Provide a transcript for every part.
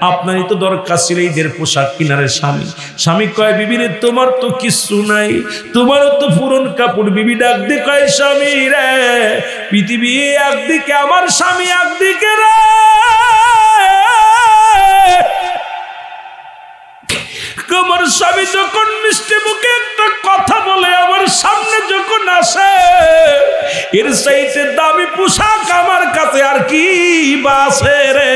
আপনারই তো দরকার ছিল ঈদের পোশাক কিনারে। স্বামী স্বামী কয় বিবি রে তোমার তো কিছু নাই, তোমারও তো পুরন কাপড়। বিবি ডাক দিয়ে কয় স্বামী রে পৃথিবী একদিকে, আমার স্বামী একদিকে রে। আমার স্বামী যখন মিষ্টি মুখে একটা কথা বলে আমার সামনে যখন আসে, এর চাইতে দামি পোশাক আমার কাছে আর কি বাসে রে।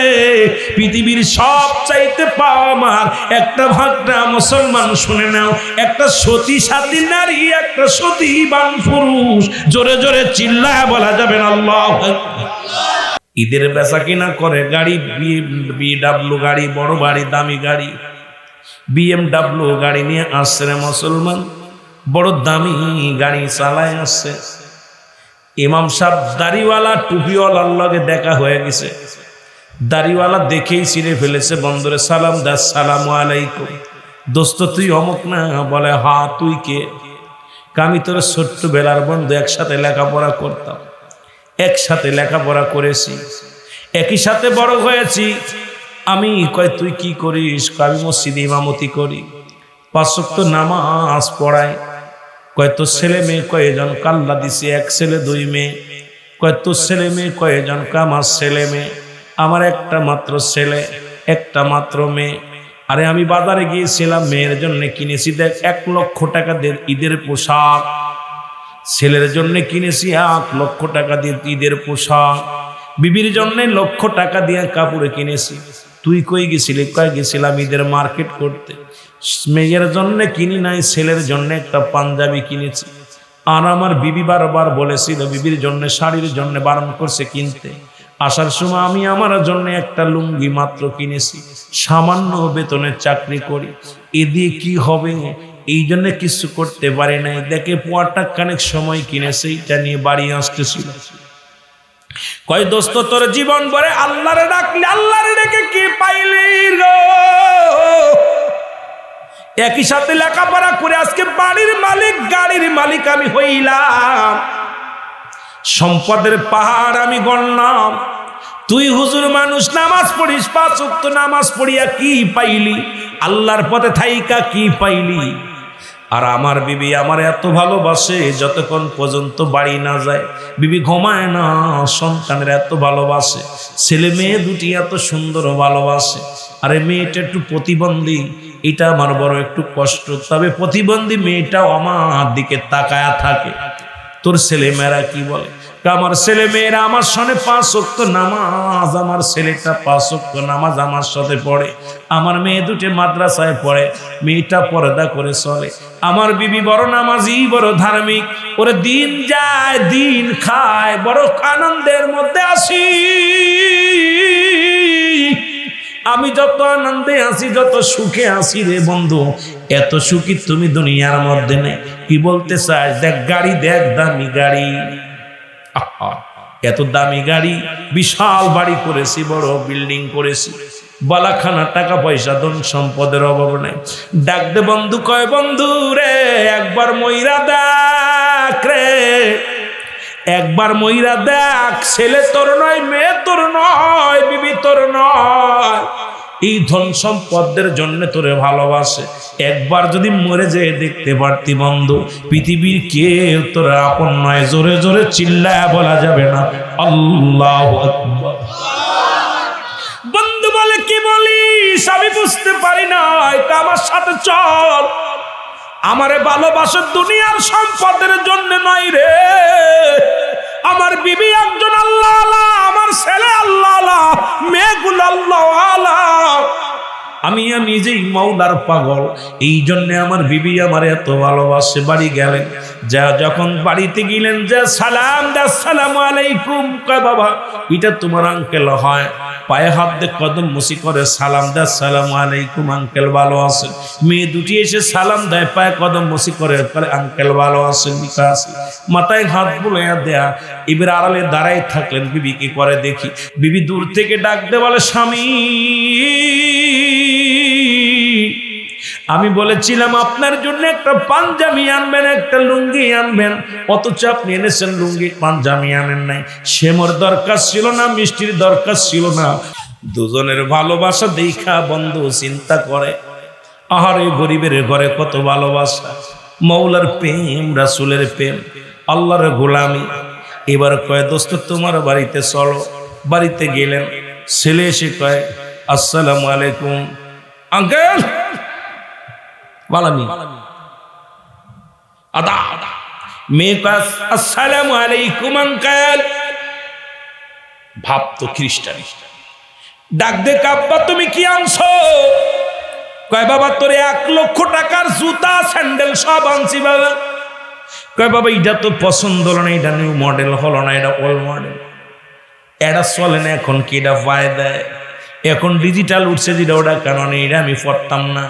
পৃথিবীর সব চাইতে পাওয়া আমার একটা ভাগটা মুসলমান শুনে নাও, একটা সতী সাথী নারী, একটা সতীবান পুরুষ। জোরে জোরে চিল্লায় বলা যাবে না আল্লাহু আকবার। ঈদের বেচা কিনা করে গাড়ি, বিডব্লিউ গাড়ি, বড় বাড়ি, দামি গাড়ি, BMW গাড়ি নিয়ে আসছে রে মুসলমান, বড় দামি গাড়ি চালায় আসছে। ইমাম সাহেব দাড়িওয়ালা টুপিওয়ালার লগে দেখা হয়ে গেছে। দাড়িওয়ালা দেখেই ছিঁড়ে ফেলেছে, বন্দরে সালাম দা, আসসালামু আলাইকুম। দোস্ত তুই অমুক না? বলে হা। তুই কে? আমি তোর ছোট্ট বেলার বন্ধু, একসাথে লেখাপড়া করতাম, একসাথে লেখাপড়া করেছি, একই সাথে বড় হয়েছি। আমি কয় তুই কি করিস? আমি মসজিদে ইমামতি করি, 5 ওয়াক্ত নামাজ পড়াই। কয় তোর ছেলে মেয়ে কয়জন? কাল্লা দিছি 1 ছেলে 2 মেয়ে। কয় তোর ছেলে মেয়ে কয়জন? আমার ছেলে মেয়ে, আমার একটা মাত্র ছেলে, একটা মাত্র মেয়ে। আরে আমি বাজারে গিয়েছিলাম, মেয়ের জন্য কিনেছি দেখ 1 লক্ষ টাকা দিয়ে ঈদের পোশাক, ছেলের জন্য কিনেছি 1 লক্ষ টাকা দিয়ে ঈদের পোশাক, বিবির জন্য 1 লক্ষ টাকা দিয়ে কাপড় কিনেছি। তুই কই গেছিলি? কয় গেছিলাম ঈদের মার্কেট করতে। মেয়ের জন্য কিনি নাই, ছেলের জন্য একটা পাঞ্জাবি কিনেছি। আর আমার বিবি বারবার বলেছিল, বিবির জন্য শাড়ির জন্য বারণ করছে কিনতে। আসার সময় আমি আমার জন্য একটা লুঙ্গি মাত্র কিনেছি, সামান্য বেতনের চাকরি করি, এ দিয়ে কি হবে? এই জন্য কিছু করতে পারি নাই। দেখে পোয়াটা কানেক সময় কিনেছে, এটা নিয়ে বাড়ি আসতেছিল। কয় দোস্ত তোর জীবন ভরে আল্লাহরে ডাকলি, আল্লাহরে ডেকে কি পাইলি গো? একই সাথে লেখাপড়া করে আজকে বাড়ির মালিক, গাড়ির মালিক আমি হইলাম, সম্পদের পাহাড় আমি গণলাম। তুই হুজুর মানুষ, নামাজ পড়িস, 5 ওয়াক্ত নামাজ পড়িয়া কি পাইলি? আল্লাহর পথে থাইকা কি পাইলি? আর আমার বিবি আমার এত ভালোবাসে, যতক্ষণ পর্যন্ত বাড়ি না যায় বিবি ঘুমায় না। সন্তানের এত ভালোবাসে, ছেলে মেয়ে দুটি এত সুন্দর ভালোবাসে। আরে মেয়েটা একটু প্রতিবন্ধী, এটা আমার বড় একটু কষ্ট। তবে প্রতিবন্ধী মেয়েটাও আমার দিকে তাকায়া থাকে। তোর ছেলে মেয়েরা কি বলে? আমার ছেলে মেয়েরা আমার সঙ্গে 5 ওয়াক্ত নামাজ, আমার ছেলেটা 5 ওয়াক্ত নামাজ আমার সাথে পড়ে। আমার মেয়ে দুটি মাদ্রাসায় পড়ে, মেয়েটা পর্দা করে চলে। আমার বিবি বড় নামাজি, বড় ধার্মিক, ওরে দিন যায় দিন খায়, বড় আনন্দের মধ্যে আসি। আমি যত আনন্দে আছি, যত সুখে আছি রে বন্ধু, এত সুখী তুমি দুনিয়ার মধ্যে নেই। কি বলতে চাস? দেখ গাড়ি, দেখ দামি গাড়ি, এত দামি গাড়ি, বিশাল বাড়ি করেছি, বড় বিল্ডিং করেছি, বালাখানা টাকা পয়সা ধন সম্পদের অভাব নাই। ডাক দে বন্ধু, কয় বন্ধু রে একবার মইরা দেখ রে, একবার মইরা দেখ। ছেলে তোর নয়, মেয়ে তোর নয়, বিবি তোর নয়, এই ধন সম্পদের জন্য তোরে ভালোবাসে। একবার যদি মরে যেয়ে দেখতে পারতি বন্ধু, পৃথিবীর কেউ তোর আপন নয়। জোরে জোরে চিল্লায় বলা যাবে না আল্লাহু আকবার। বন্ধু বলে কি বলিস? আমি বুঝতে পারি না, আমার সাথে চল। আমারে ভালোবাসে দুনিয়ার সম্পদের জন্য নয় রে। আমার বিবি একজন আল্লাহ আল্লাহ, আমার ছেলে আল্লাহ আল্লাহ, মেয়েগুলো আল্লাহ আল্লাহ। আমি নিজেই মওলার পাগল, এই জন্য আমার বিবি আমার এত ভালোবাসে। বাড়ি গেলেন, যা যখন বাড়িতে গেলেন, যা সালাম দা, আসসালামু আলাইকুম। কয় বাবা এটা তোমার আঙ্কেল হয়, পায়ে হাত দিয়ে কদম মুসি করে সালাম দা, আসসালামু আলাইকুম আঙ্কেল ভালো আছেন। মেয়ে দুটি এসে সালাম দেয়, পায়ে কদম মুসি করে আঙ্কেল ভালো আছেন, মাথায় হাত বুলাইয়া দেয়া। এবার আড়ালে দাঁড়াই থাকলেন, বিবি কি করে দেখি। বিবি দূর থেকে ডাক দে, বলে স্বামী আমি বলেছিলাম আপনার জন্য একটা পাঞ্জাবি আনবেন, একটা লুঙ্গি আনবেন, অথচ আপনি এনেছেন লুঙ্গি, পাঞ্জাবি আনেন নাই। শ্যামর দরকার ছিল না, মিষ্টির দরকার ছিল না, দুজনের ভালোবাসা দেখা বন্ধু চিন্তা করে, আহারে গরিবের ঘরে কত ভালোবাসা, মৌলার প্রেম, রাসূলের প্রেম, আল্লাহর গোলামি। এবার কয় দোস্ত তোমার বাড়িতে চলো। বাড়িতে গেলেন, ছেলে এসে কয় আসসালামু আলাইকুম আঙ্কেল। বালামি আদা মেয়ে কয় আসসালামু আলাইকুম আঙ্কেল। ভাব তো খ্রিস্টান। ডাক দে কাব্বা তুমি কি আনছো? কয় বাবা তোরে 1 লক্ষ টাকার জুতা স্যান্ডেল সব আনছি বাবা। কয় বাবা এটা তো পছন্দ হলো না, এটা নিউ মডেল হলো না, এটা ওল্ড মডেল, এটা চলে না এখন, কি এটা পায় দেয় এখন ডিজিটাল উঠছে যেটা, ওটা কেন নেই, এটা আমি পড়তাম না।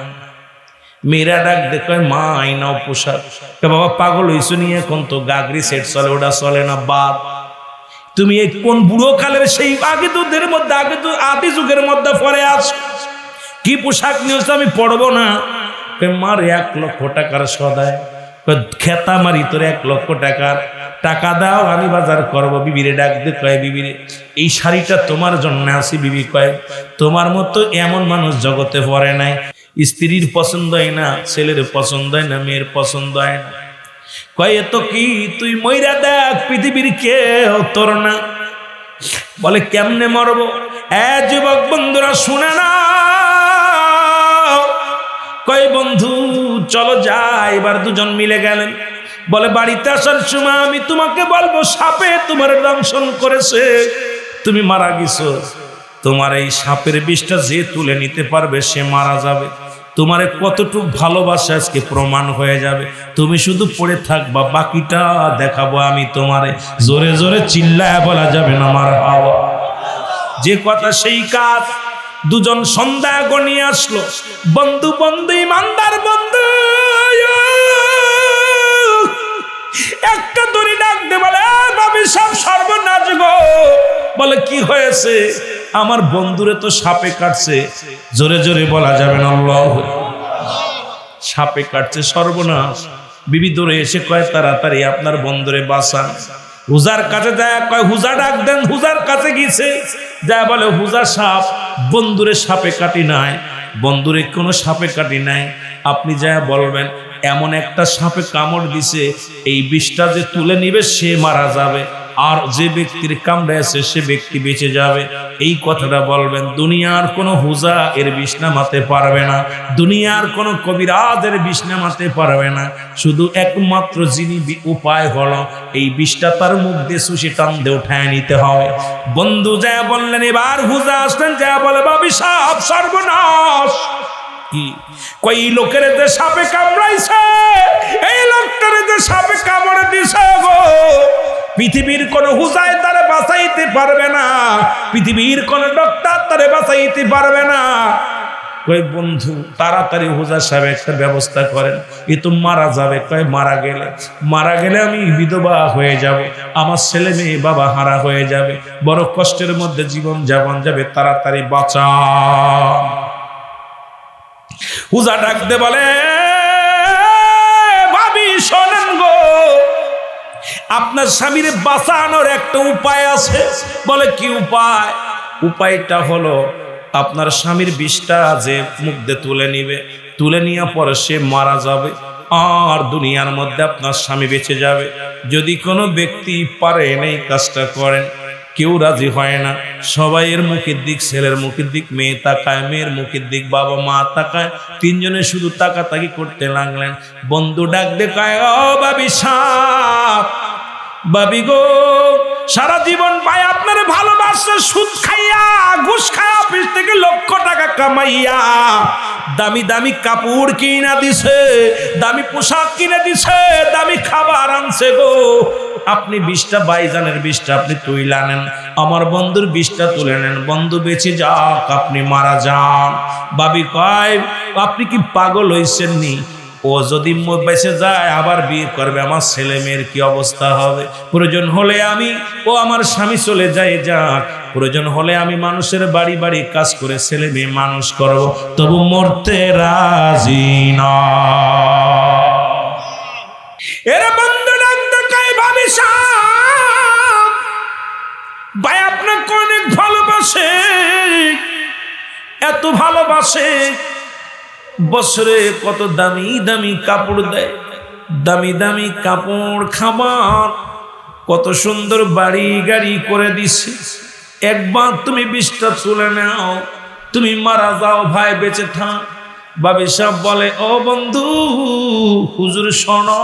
মেয়েরা ডাক দে কয় মা আইনাও পোশাক। বাবা পাগল হইছো নিয়ে, এখন তো গাগরি সেট চলে, ওটা চলে না বাদ। তুমি এই কোন বুড়ো কালের সেই আগে দুধের মধ্যে, আগে তো আদি যুগের মধ্যে পরে আস, কি পোশাক নিয়েছ আমি পড়বো না। মার 1 লক্ষ টাকার সদায়, খেতা মারি তোর 1 লক্ষ টাকার টাকা দাও, আমি বাজার করবো। বিবিরে ডাক দে কয় বিবিরে এই শাড়িটা তোমার জন্য আসি। বিবি কয় তোমার মতো এমন মানুষ জগতে পড়ে নাই, স্ত্রীর পছন্দ হয় না, ছেলের পছন্দ হয় না, মেয়ের পছন্দ হয় না। কয় এত কি তুই মইরা দেখ, পৃথিবীর কেউ তোর না। বলে কেমনে মরবো? যুবক বন্ধুরা শুনে না। কয় বন্ধু চলো যাই। এবার দুজন মিলে গেলেন। বলে বাড়িতে আসার সময় আমি তোমাকে বলবো সাপে তোমার দংশন করেছে, তুমি মারা গেছো। তোমার এই সাপের বিষটা যে তুলে নিতে পারবে সে মারা যাবে। তোমারে কতটুকু ভালোবাসা আজকে প্রমাণ হয়ে যাবে। তুমি শুধু পড়ে থাকবা, বাকিটা দেখাবো আমি তোমারে। জোরে জোরে চিল্লায় বলা যাবে না আমার হাওয়া। যে কথা সেই কাজ। দুজন সন্ধ্যা গনিয়ে আসলো। বন্ধু বন্ধু ইমানদার বন্ধু একটা দড়ি ডাক দে। বলে ভাবি সব সর্বনাশ গো। বলে কি হয়েছে? আমার বন্ধুরে তো সাপে কাটছে। জোরে জোরে বলা যাবে না আল্লাহ। সাপে কাটছে, সর্বনাশ। বিবি দৌড়ে এসে কয় তাড়াতাড়ি আপনার বন্ধুরে বাঁচান। হুজার কাছে যায়, কয় হুজা ডাক দেন। হুজার কাছে গিয়েছে, যা বলে হুজা সাপ বন্ধুরে সাপে কাটি নাই, বন্ধুরে কোনো সাপে কাটি নাই। আপনি যা বলবেন এমন একটা সাপে কামড় দিছে, এই বিষটা যে তুলে নিবে সে মারা যাবে, আর যে ব্যক্তির কামড়ে আছে সে ব্যক্তি বেঁচে যাবে। এই কথাটা বলবেন। দুনিয়ার কোনো হুজা এর বিষ নামাতে পারবে না, দুনিয়ার কোনো কবিরাজ এর বিষ নামাতে পারবে না। শুধু একমাত্র যিনি উপায় হলো এই বিষটা তার মুখ দিয়ে সুশি টান দিয়ে উঠায় নিতে হবে। বন্ধু যা বললেন। এবার হুজা আসলেন, যা বলে বাবি সাপ সর্বনাশ। কই লোকের যে সাপে কামড়াইছে, এই লোকটারে যে সাপে কামড়ে দিছে গো, পৃথিবীর কোন হুজায় তারে বাঁচাইতে পারবে না, পৃথিবীর কোন ডক্টর তারে বাঁচাইতে পারবে না। কই বন্ধু তাড়াতাড়ি হুজা সাহেব একটা ব্যবস্থা করেন, এ তো মারা যাবে। কয় মারা গেলে আমি বিধবা হয়ে যাব, আমার ছেলে মেয়ে বাবা হারা হয়ে যাবে, বড় কষ্টের মধ্যে জীবন যাপন যাবে, তাড়াতাড়ি বাঁচান। হুজা ডাকতে বলে ভাবি শোনেন গো, আপনার স্বামীর বাঁচানোর একটা উপায় আছে। বলে কি উপায়? উপায়টা হলো আপনার স্বামীর বিষটা যে মুখ দিয়ে তুলে নিবে, তুলে নিয়ে পরে সে মারা যাবে, আর দুনিয়ার মধ্যে আপনার স্বামী বেঁচে যাবে। যদি কোনো ব্যক্তি পারেন এই কাজটা করেন, কেউ রাজি হয় না, সবাই এর মুখের দিক, ছেলের মুখের দিক মেয়ে তাকায়, মেয়ের মুখের দিক বাবা মা তাকায়, তিনজনে শুধু তাকাতাকি করতে লাগলেন। বন্ধু ডাক দেখায়, ও বাবি সাপ, বাবি গো, সারা জীবন ভাই আপনার ভালোবাসা, সুদ খাইয়া ঘুষ খাইয়া অফিস থেকে লক্ষ টাকা কামাইয়া দামি দামি কাপড় কিনা দিছে, দামি পোশাক কিনে দিছে, দামি খাবার আনছে গো। আপনি বিষটা বাইজানের বিষটা আপনি তুলে আনেন, আমার বন্ধুর বিষটা তুলে নেন, বন্ধু বেঁচে যাক, আপনি মারা যান। বাবি কয় আপনি কি পাগল হয়েছেন নি? ও যদি বেঁচে যায় আবার বিয়ে করবে, আমার ছেলে মেয়ের কি অবস্থা হবে? প্রয়োজন হলে আমি ও আমার স্বামী চলে যায় যাক, প্রয়োজন হলে আমি মানুষের বাড়ি বাড়ি কাজ করে ছেলে মেয়ে মানুষ করব, তবু মরতে রাজি না। এর বন্ধু ডাকতে কই ভাবি সাহেব, ভাই আপনাকে অনেক ভালোবাসে, এত ভালোবাসে, বছরে কত দামি দামি কাপড় দেয়, দামি দামি কাপড়, খাবার, কত সুন্দর বাড়ি গাড়ি করে দিছে। একবার তুমি বিষটা তুলে নাও, তুমি মারা যাও, ভাই বেঁচে থাক। বাবা সাহেব বলে, ও বন্ধু, হুজুর শোনো,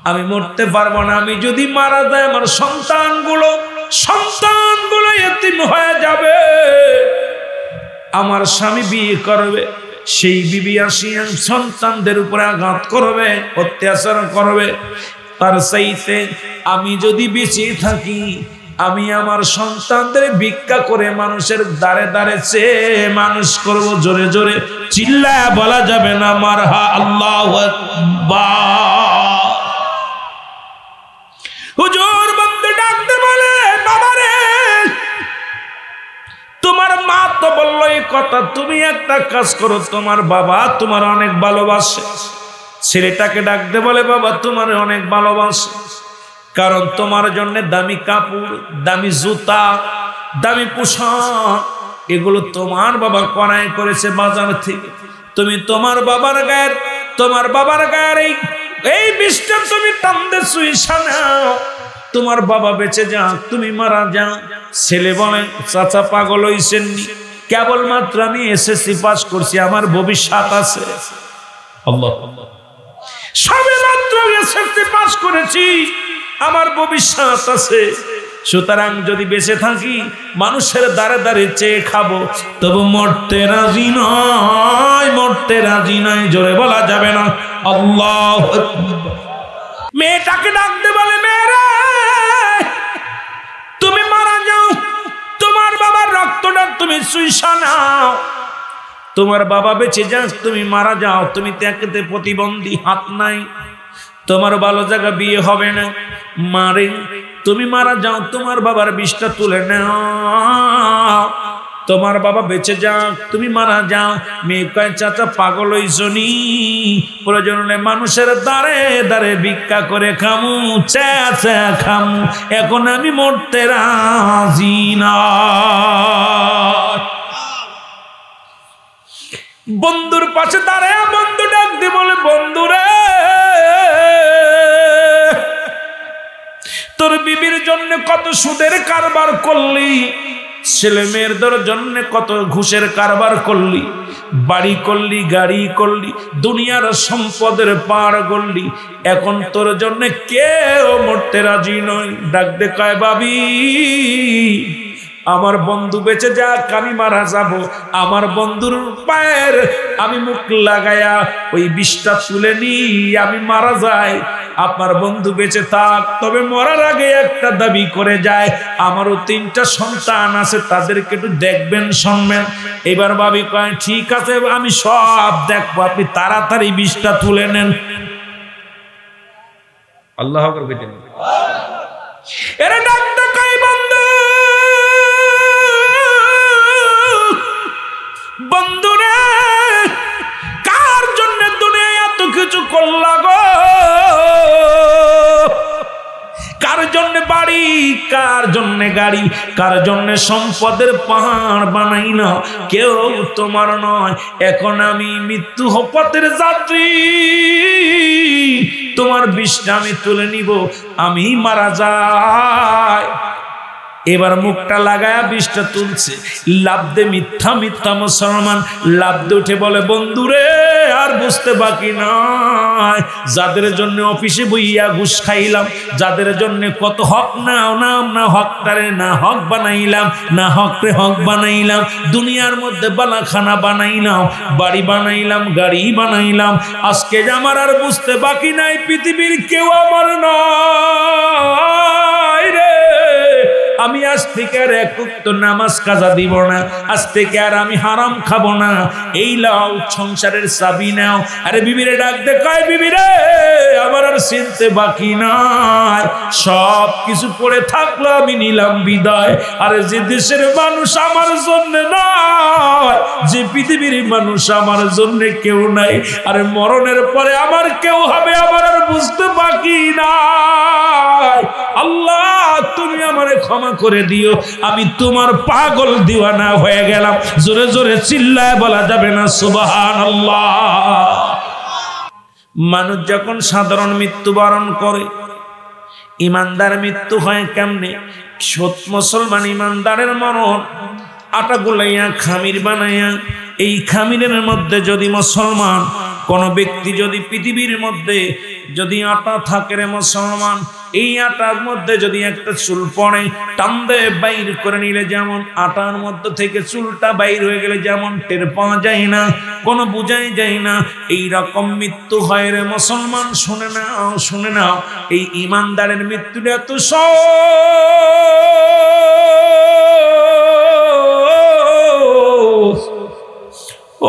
আমি মরতে পারবো না। আমি যদি মারা যাই আমার সন্তানগুলো এতিম হয়ে যাবে। আমার স্বামী বিয়ে করবে, সেই বিবি আসিয়া সন্তানদের উপরে আঘাত করবে, অত্যাচার করবে। তার চাইতে আমি যদি বেঁচে থাকি, আমি আমার সন্তানদের ভিক্ষা করে মানুষের দ্বারে দ্বারে চেয়ে মানুষ করব। জোরে জোরে চিল্লায়া বলা যাবে না মারহা আল্লাহু আকবার। হুজুর বন্ধু ডাকতে বলে, বাবারে, তোমার মা তো বললো এই কথা, তুমি একটা কাজ করো, তোমার বাবা তোমার অনেক ভালোবাসে। ছেলেটাকে ডাকতে বলে, বাবা তোমার অনেক ভালোবাসে, কারণ তোমার জন্য দামি কাপড়, দামি জুতা, দামি পোশাক, এগুলো তোমার বাবা ক্রয় করেছে বাজার থেকে। তুমি তোমার বাবার গায়ের এই বিষটা তুমি টানতে সুইসা নাও, তোমার বাবা বেঁচে যাক, তুমি মারা যাও। ছেলে বলে, চাচা পাগল হইছেননি, কেবলমাত্র আমি এসএসসি পাস করছি, আমার ভবিষ্যৎ আছে। আল্লাহ, সবে মাত্র এসএসসি পাস করেছি, আমার ভবিষ্যৎ আছে। সুতরাং যদি বেঁচে থাকি মানুষের দ্বারে দ্বারে চেয়ে খাবো, তবু মরতে রাজি নয়, মরতে রাজি নয়। জোরে বলা যাবে না আল্লাহু আকবার। মেয়েটাকে ডাকতে বলে, মেয়েরা, তুমি মারা যাও, তোমার বাবার রক্তটা তুমি চুইসা নাও। তোমার বাবা বেঁচে যাক, তুমি মারা যাও, তুমি তাকে প্রতিবন্ধী, হাত নাই, তোমার ভালো জায়গা বিয়ে হবে না। মারে, তুমি মারা যাও, তোমার বাবার বিষটা তুলে নাও, তোমার বাবা বেঁচে যাক, তুমি মারা যাও। মেয়ে কয়, চাচা পাগল হইছনি, প্রয়োজন হলে মানুষের দ্বারে দ্বারে ভিক্ষা করে খামু, চেঁচা খামু, এখন আমি মরতে রাজি না। বন্ধুর পাশে দাঁড়ায় বন্ধু ডাক দিয়ে বলে, বন্ধুরে, তোর বিবির জন্য কত সুদের কারবার করলি, ছেলে মেয়েদের জন্য কত ঘুষের কারবার করলি, বাড়ি করলি, গাড়ি করলি, দুনিয়ার সম্পদের পাড় করলি, এখন তোর জন্য কেউ মরতে রাজি নয়। ডাক দে কয়, বাবি, আমার বন্ধু বেঁচে যাক, আমি মারা যাব, আমার বন্ধুর পায়ের আমি মুখ লাগায়া ওই বিষটা তুলে নি, আমি মারা যাই, আপনার বন্ধু বেঁচে থাক, তবে মরার আগে একটা দাবি করে যায়, আমারও 3টা সন্তান আছে, তাদেরকে একটু দেখবেন, শুনবেন। এবার ভাবি কয়, ঠিক আছে, আমি সব দেখবো, আপনি তাড়াতাড়ি বিষটা তুলে নেন। আল্লাহ আকবার। এরা ডাক্তার কয়, বন্ধু, বন্ধুরে, কার জন্য দুনিয়ায় এত কিছু করলা গো? কার জন্য বাড়ি, কার জন্য গাড়ি, কার জন্য সম্পদের পাহাড় বানাই না, কেউ তোমার নয়। এখন আমি মৃত্যু পথের যাত্রী, তোমার বিষটা আমি তুলে নিব, আমি মারা যাই। এবার মুখটা লাগায়া বিষটা তুলছে, লাভ দে মিথ্যা মিথ্যা মুসলমান, লাভ দে উঠে বলে, বন্ধুরে, আর বুঝতে বাকি নয়, যাদের জন্য অফিসে বইয়া ঘুষ খাইলাম, যাদের জন্য কত হক নাও নাম না হকটারে না হক বানাইলাম, না হকরে হক বানাইলাম, দুনিয়ার মধ্যে বালাখানা বানাইলাম, বাড়ি বানাইলাম, গাড়ি বানাইলাম, আজকে আমার আর বুঝতে বাকি নাই, পৃথিবীর কেউ আমার নয় রে। আমি আজ থেকে আর এক ওয়াক্ত নামাজ কাজা দিব না, আজ থেকে আর আমি হারাম খাবো না, এই লাও সংসারের চাবি নাও। আরে বিবিরে ডাক দে, কয়, বিবিরে, আমার আর চিনতে বাকি নাই, সব কিছু পড়ে থাকলো, আমি নিলাম বিদায়। আরে যে দেশের মানুষ আমার জন্য নয়, যে পৃথিবীর মানুষ আমার জন্য কেউ নাই, আরে মরণের পরে আমার কেউ হবে আমার আর বুঝতে বাকি নাই। আল্লাহ তুমি আমারে ক্ষমা করে দিও, আমি তোমার পাগল দিওয়ানা হয়ে গেলাম। জোরে জোরে চিল্লায় বলা যাবে না সুবহানাল্লাহ। মানুষ যখন সাধারণ মৃত্যুবরণ করে, ইমানদার মৃত্যু হয় কেমনে? সৎ মুসলমান ইমানদারের মরণ আটা গুলাইয়া খামির বানাইয়া, এই খামিরের মধ্যে যদি মুসলমান কোন ব্যক্তি যদি পৃথিবীর মধ্যে যদি আটা থাকে রে মুসলমান, এই আটার মধ্যে যদি একটা চুল পড়ে টান দিয়ে বাইর করে নিলে যেমন আটার মধ্যে থেকে চুলটা বাইর হয়ে গেলে যেমন টের পাওয়া যায় না, কোনো বুঝাই যায় না, এই রকম মৃত্যু হয় রে মুসলমান। শুনে নাও, শুনে নাও, এই ইমানদারের মৃত্যুটা এত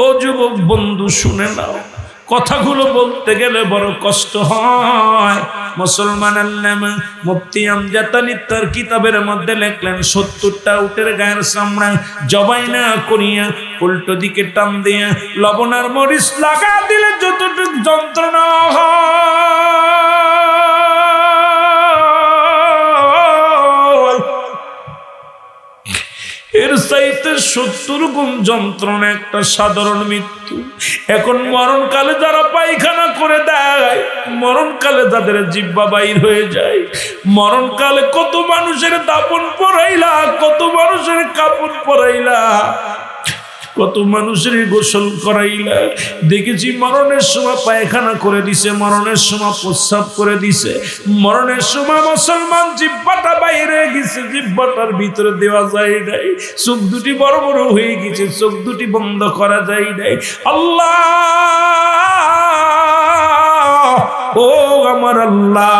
ও যুবক বন্ধু শুনে নাও, কথাগুলো বলতে গেলে বড় কষ্ট হয়। মুসলমান আল্লামা মুফতি আমজাদ আলী তার কিতাবের মধ্যে লিখলেন 70টা উটের গায়ের চামড়া জবাই না করিয়া উল্টো দিকে টান দিয়া লবণ আর মরিচ লাগা দিলে যতটুক যন্ত্রণা হয়, এর চাইতে 70 গুণ যন্ত্রণা একটা সাধারণ মৃত্যু। এখন মরণকালে যারা পায়খানা করে দেয়, মরণকালে যাদের জিহ্বা বাইর হয়ে যায়, মরণকালে কত মানুষের দাপন পরাইলা, কত মানুষের কাপড় পরাইলা, কত মানুষের গোসল করাইলা। দেখেছি মরণের সময় পায়খানা করে দিছে, মরণের সময় প্রস্রাব করে দিছে, মরণের সময় মুসলমান জিহ্বাটা বাইরে গেছে, জিহ্বাটার ভিতরে দেওয়া যায় নাই, চোখ দুটি বড় বড় হয়ে গেছে, চোখ দুটি বন্ধ করা যায় নাই। আল্লাহ ও আমার আল্লাহ,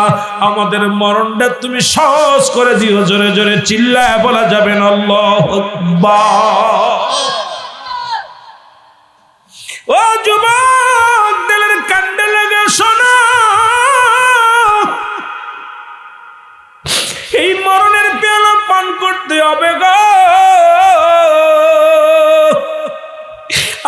আমাদের মরণটা তুমি সহজ করে দিও। জোরে জোরে চিল্লায় বলা যাবে না আল্লাহু আকবার। ও যুবক দিলের কান্দে লাগে শোনো, এই মরণের পেয়ালা পান করতে হবে গো।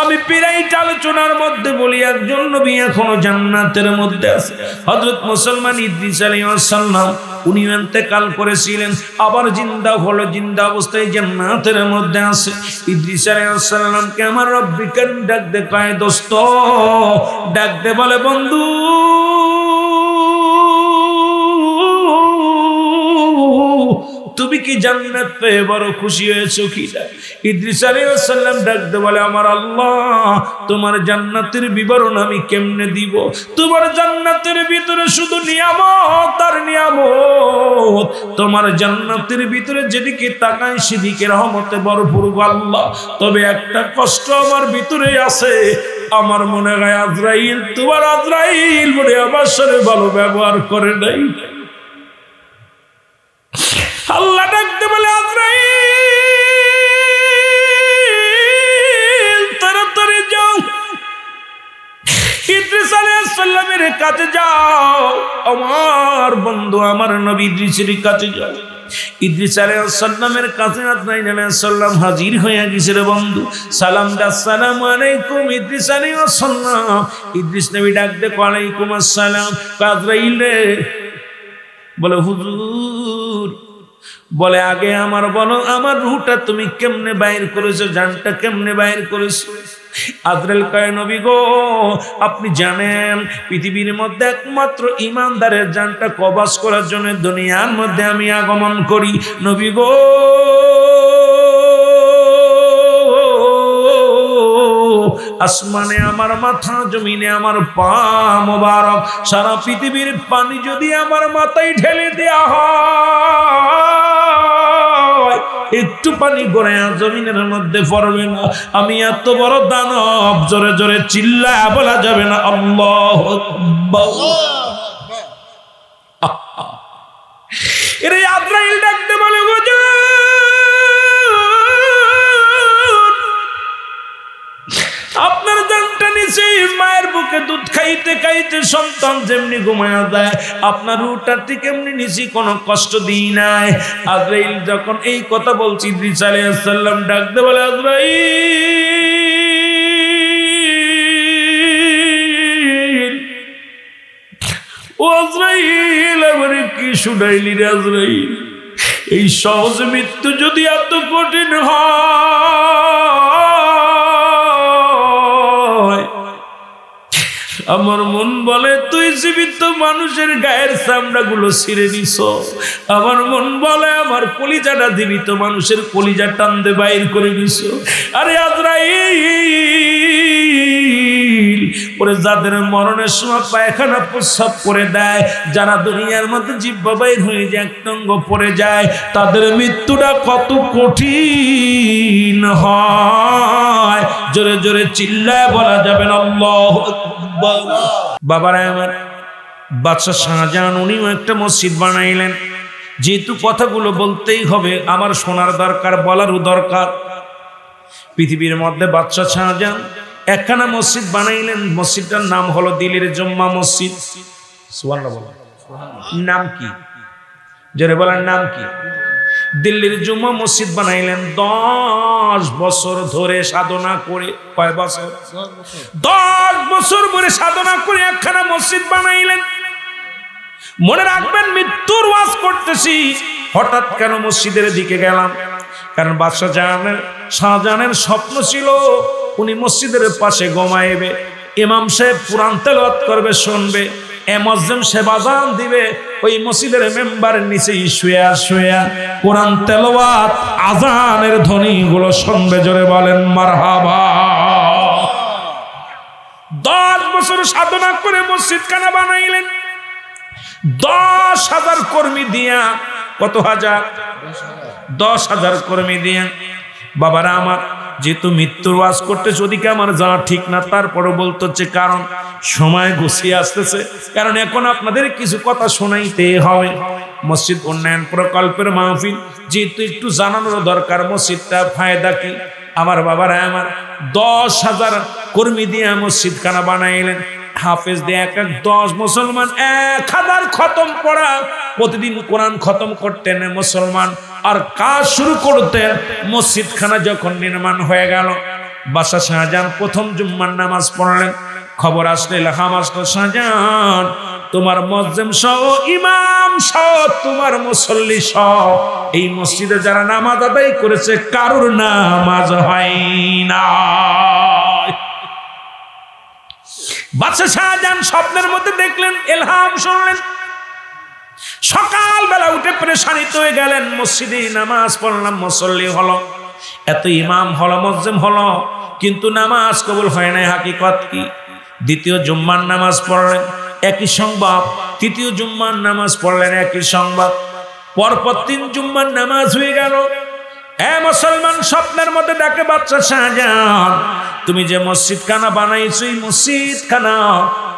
আমি পিরাইট আলোচনার মধ্যে বলি, একজন নবী এখনো জান্নাতের মধ্যে আছে। হযরত মুসলমান ইদ্রিস আলাইহিস সালাম, উনি ইন্তেকাল করেছিলেন, আবার জিন্দা হলো, জিন্দা অবস্থায় জান্নাতের মধ্যে আছে। ইদ্রিস আলাইহিস সালামকে আমার রব্বিকান ডাক দে, কয় দোস্ত, ডাক দে, বলে বন্ধু তুমি কি জান্নাত পেয়ে বড় খুশি হয়েছো কি না? ইদ্রিস আলাইহিস সালাম ডাক দে বলে, আমার আল্লাহ, তোমার জান্নাতের বিবরণ আমি কেমনে দিব? তোমার জান্নাতের ভিতরে শুধু নিয়ামত আর নিয়ামত, তোমার জান্নাতের ভিতরে যেদিকে তাকাই সেদিকে রহমতে ভরপুর আল্লাহ। তবে একটা কষ্ট আমার ভিতরে আছে, আমার মনে হয় আজরাইল, তোমার আজরাইল বলে আমার সাথে ভালো ব্যবহার করে নাই। আল্লাহ ডাকতে বলে, আজরাইল তাড়াতাড়ি যাও, ইদ্রিস আলাইহিস সালামের কাছে যাও, আমার বন্ধু আমার নবী ইদ্রিসের কাছে যাও। ইদ্রিস আলাইহিস সালামের কাছে আজরাইল আলাইহিস সালাম হাজির হয়ে গেছে রে বন্ধু। সালাম দা, আসসালামু আলাইকুম ইদ্রিস আলাইহিস সালাম। ইদ্রিস নবী ডাক দে, ওয়ালাইকুম আসসালাম। আজরাইল রে বলে, হুজুর, বলে আগে আমার বলো, আমার রূহটা তুমি কেমনে বাইর করেছো, জানটা কেমনে বাইর করেছো? আজরাইল কয়, নবী গো, আপনি জানেন পৃথিবীর মধ্যে একমাত্র ইমানদারের জানটা কবজ করার জন্য দুনিয়ার মধ্যে আমি আগমন করি। নবী গো, আসমানে আমার মাথা, জমিনে আমার পা মোবারক, সারা পৃথিবীর পানি যদি আমার মাথায় ঢেলে দেয়া হয়, একটু পানি গড়ে জমিনের মধ্যে পড়বে না। আমি এত বড় দানব, জোরে জোরে চিল্লায়া বলা যাবে না আল্লাহু আকবার। এর আজরাইল ডাকতে বলে, হুজুর, আপনার জানটা নিচে মায়ের বুকে দুধ খাইতে খাইতে সন্তান যেমনি ঘুমায়া যায়, আপনার রূহটা ঠিক এমনি নিচে কোনো কষ্ট দিই নাই। আজরাইল যখন এই কথা বলছি, ইদ্রিস আলাইহিস সালাম ডাকতে বলে, আজরাইল শুনাইলি রে আজরাইল, এই সহজ মৃত্যু যদি এত কঠিন হয়, আমার মন বলে তুই জীবিত মানুষের গায়ের চামড়া গুলো ছিঁড়ে দিছ। আমার মন বলে আমার কলিজাটা জীবিত মানুষের কলিজা টানতে বাইর করে দিছ। আরে আজরাইল, ওরে যাদের মরণের সময় পায়খানা প্রস্রাব করে দেয়, যারা দুনিয়ার মধ্যে জিহ্বা বাইর হয়ে যায়, একটঙ্গ পড়ে যায়, তাদের মৃত্যুটা কত কঠিন হয় জোরে জোরে চিল্লায় বলা যাবে না আল্লাহু আকবার। বাবারা আমার, বাদশা শাহজাহান উনিও একটা মসজিদ বানাইলেন। যেহেতু কথাগুলো বলতেই হবে, আমার শোনার দরকার, বলারও দরকার। পৃথিবীর মধ্যে বাদশা শাহজাহান একখানা মসজিদ বানাইলেন। মসজিদটার নাম হলো দিল্লির জুম্মা মসজিদ। সুবহানাল্লাহ বলেন। নাম কি? জোরে বলেন, নাম কি? দিল্লির জুম্মা মসজিদ বানাইলেন। 10 বছর ধরে সাধনা করে, কয় বছর? 10 বছর ধরে সাধনা করে একখানা মসজিদ বানাইলেন। মনে রাখবেন, মৃত্যুর ওয়াজ করতেছি। হঠাৎ কেন মসজিদের দিকে গেলাম? কারণ বাদশা শাহজাহানের স্বপ্ন ছিল উনি মসজিদের পাশে ঘুমাইবে, ইমাম সাহেব কুরআন তেলাওয়াত করবে, শুনবে, মুয়াজ্জিন সাহেব আযান দিবে, ওই মসজিদের মেম্বারের নিচে শুয়ে শুয়ে কুরআন তেলাওয়াত আযানের ধ্বনিগুলো শুনবে। জোরে বলেন মারহাবা। 10 বছর সাধনা করে মসজিদখানা বানাইলেন। 10,000 কর্মী দিয়া, কত হাজার? 10,000 কর্মী দিয়া। বাবারা আমার, যেহেতু মৃত্যুর ওয়াজ করতেছে, ওদিকে আমার জানা ঠিক না, তারপরে বলতে হচ্ছে, কারণ সময় গুছিয়ে আসতেছে, কারণ এখন আপনাদের কিছু কথা শোনাইতে হবে। মসজিদ উন্নয়ন প্রকল্পের মাহফিল, যেহেতু একটু জানানোর দরকার মসজিদটা ফায়দা কি। আমার বাবারা আমার, 10,000 কর্মী দিয়ে মসজিদখানা বানাইলেন। হাফেজ দিয়ে 10 মুসলমান 1000 খতম পড়া, প্রতিদিন কোরআন খতম করতেন মুসলমান। আর কাজ শুরু করতেন। মসজিদখানা যখন নির্মাণ হয়ে গেল, বাদশা শাহজাহান প্রথম জুম্মার নামাজ পড়লেন। খবর আসলে লেখাম আসলো, শাহজাহান তোমার মুয়াজ্জিন সহ, ইমাম সহ, তোমার মুসল্লি সহ এই মসজিদে যারা নামাজ আদায় করেছে, কারোর নামাজ হয় না। বাদশা শাহজাহান স্বপ্নের মধ্যে দেখলেন, ইলহাম শুনলেন। সকালবেলা উঠে পরেশানিত হয়ে গেলেন। মসজিদে নামাজ পড়লাম, মুসল্লি হলো, এত ইমাম হলো, মুয়াজ্জিন হলো, কিন্তু নামাজ কবুল হয় নাই। হাকিকত কি? দ্বিতীয় জুম্মার নামাজ পড়লেন, একই সংবাদ। তৃতীয় জুম্মার নামাজ পড়লেন, একই সংবাদ। পরপর 3 জুম্মার নামাজ হয়ে গেল। মুসলমান স্বপ্নের মধ্যে ডাকে, বাদশা শাহজাহান তুমি যে মসজিদখানা বানাইছো, এই মসজিদখানা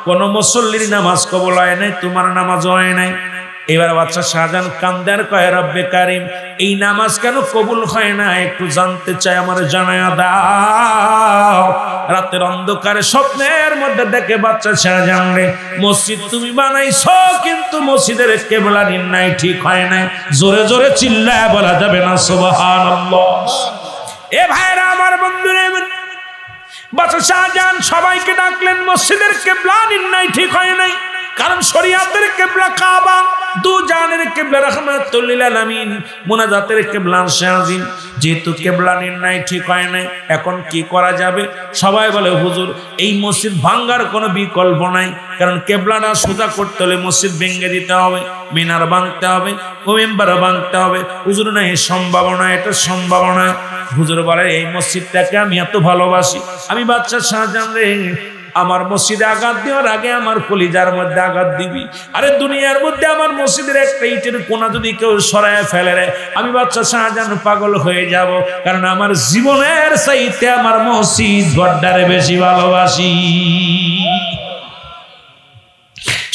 কোন মুসল্লির নামাজ কবুল হয় নাই, তোমার নামাজ হয় নাই। এবার বাদশা শাহজাহান কান্দার কয়, রব্বে কারিম, এই নামাজ কেন কবুল হয় না একটু জানতে চাই, আমার জানায়া দাও। রাতের অন্ধকারে স্বপ্নের মধ্যে দেখে বাদশা শাহজাহান রে, মসজিদ তুমি বানাইছো, কিন্তু মসজিদের কিবলা নির্ণয় ঠিক হয় নাই। জোরে জোরে চিল্লায় বলা যাবে না সুবহানাল্লাহ। এ ভাইরা আমার, বন্ধুরা, বাদশা শাহজাহান সবাইকে ডাকলেন। মসজিদের কিবলা নির্ণয় ঠিক হয় নাই, কারণ শরিয়াতের কিবলা কাবা, দু জানের কিবলা রাহমাতুল লিল আলামিন, মুনাজাতের কিবলা শাহজিন। যেহেতু কিবলা নির্ণয় ঠিক হয় নাই, এখন কি করা যাবে? সবাই বলে, হুজুর এই মসজিদ ভাঙ্গার কোনো বিকল্প নাই, কারণ কিবলাটা সোজা করতে হলে মসজিদ ভেঙে দিতে হবে, মিনার ভাঙতে হবে, মেম্বার ভাঙতে হবে। হুজুর না, এই সম্ভাবনা, এটা সম্ভাবনা। হুজুর বলে, এই মসজিদটাকে আমি এত ভালোবাসি, আমি বাদশা শাহজাহান রে, আমার মসজিদে আঘাত দেওয়ার আগে আমার কলিজার মধ্যে আঘাত দিবি। আরে দুনিয়ার মধ্যে আমার মসজিদের একটা ইটের কোনা যদি কেউ সরায় ফেলে রে, আমি বাদশা শাহজাহান পাগল হয়ে যাব, কারণ আমার জীবনের চাইতে আমার মসজিদ ঘরটারে বেশি ভালোবাসি।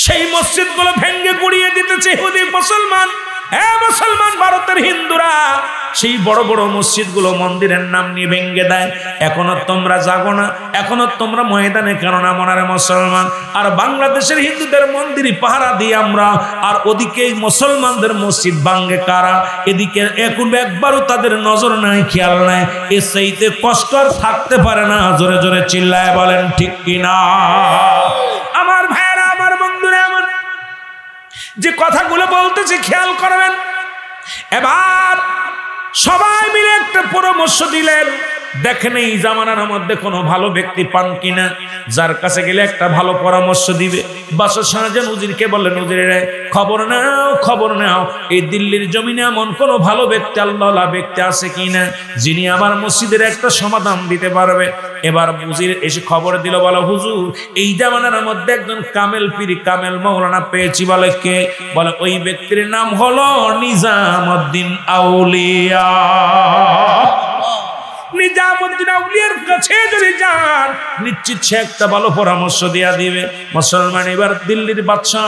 সেই মসজিদগুলো ভেঙে গুড়িয়ে দিতেছে ইহুদি মুসলমান। মুসলমান, ভারতের হিন্দুরা সেই বড় বড় মসজিদগুলো মন্দিরের নাম নিয়ে ভেঙে দেয়। এখনো তোমরা জাগো না, এখনো তোমরা ময়দানে কেন না মনারে মুসলমান? আর বাংলাদেশের হিন্দুদের মন্দিরই পাহারা দিই আমরা, আর ওদিকে মুসলমানদের মসজিদ ভাঙে কারা? এদিকে এখন একবারও তাদের নজর নাই, খেয়াল নাই। এর চাইতে কষ্ট আর থাকতে পারে না। জোরে জোরে চিল্লায় বলেন ঠিক কিনা? আমার ভাইরা, আমার বন্ধুরা, আমার যে কথাগুলো বলতেছি খেয়াল করবেন। এবার সবাই মিলে একটা পরামর্শ দিলেন, দেখেন এই জামানার মধ্যে কোনো ভালো ব্যক্তি পান কিনা, যার কাছে গেলে একটা ভালো পরামর্শ দিবে। বাদশাহ শাহজাহান উজিরকে বললেন, উজিরে খবর নাও, এই দিল্লির জমিনে এমন কোনো ভালো ব্যক্তি, আল্লাহওয়ালা ব্যক্তি আছে কিনা, যিনি আমার মসজিদের একটা সমাধান দিতে পারবে। এবার উজির এসে খবর দিল, বলো হুজুর এই জামানার মধ্যে একজন কামেল পীর, কামেল মাওলানা পেয়েছি। বলে কে? বলে ওই ব্যক্তির নাম হলো নিজামউদ্দিন আউলিয়া। নিজামউদ্দিন আউলিয়ার কাছে যদি যান, নিশ্চিত সে একটা ভালো পরামর্শ দেয়া দিবে। মুসলমান এবার দিল্লির বাদশাহ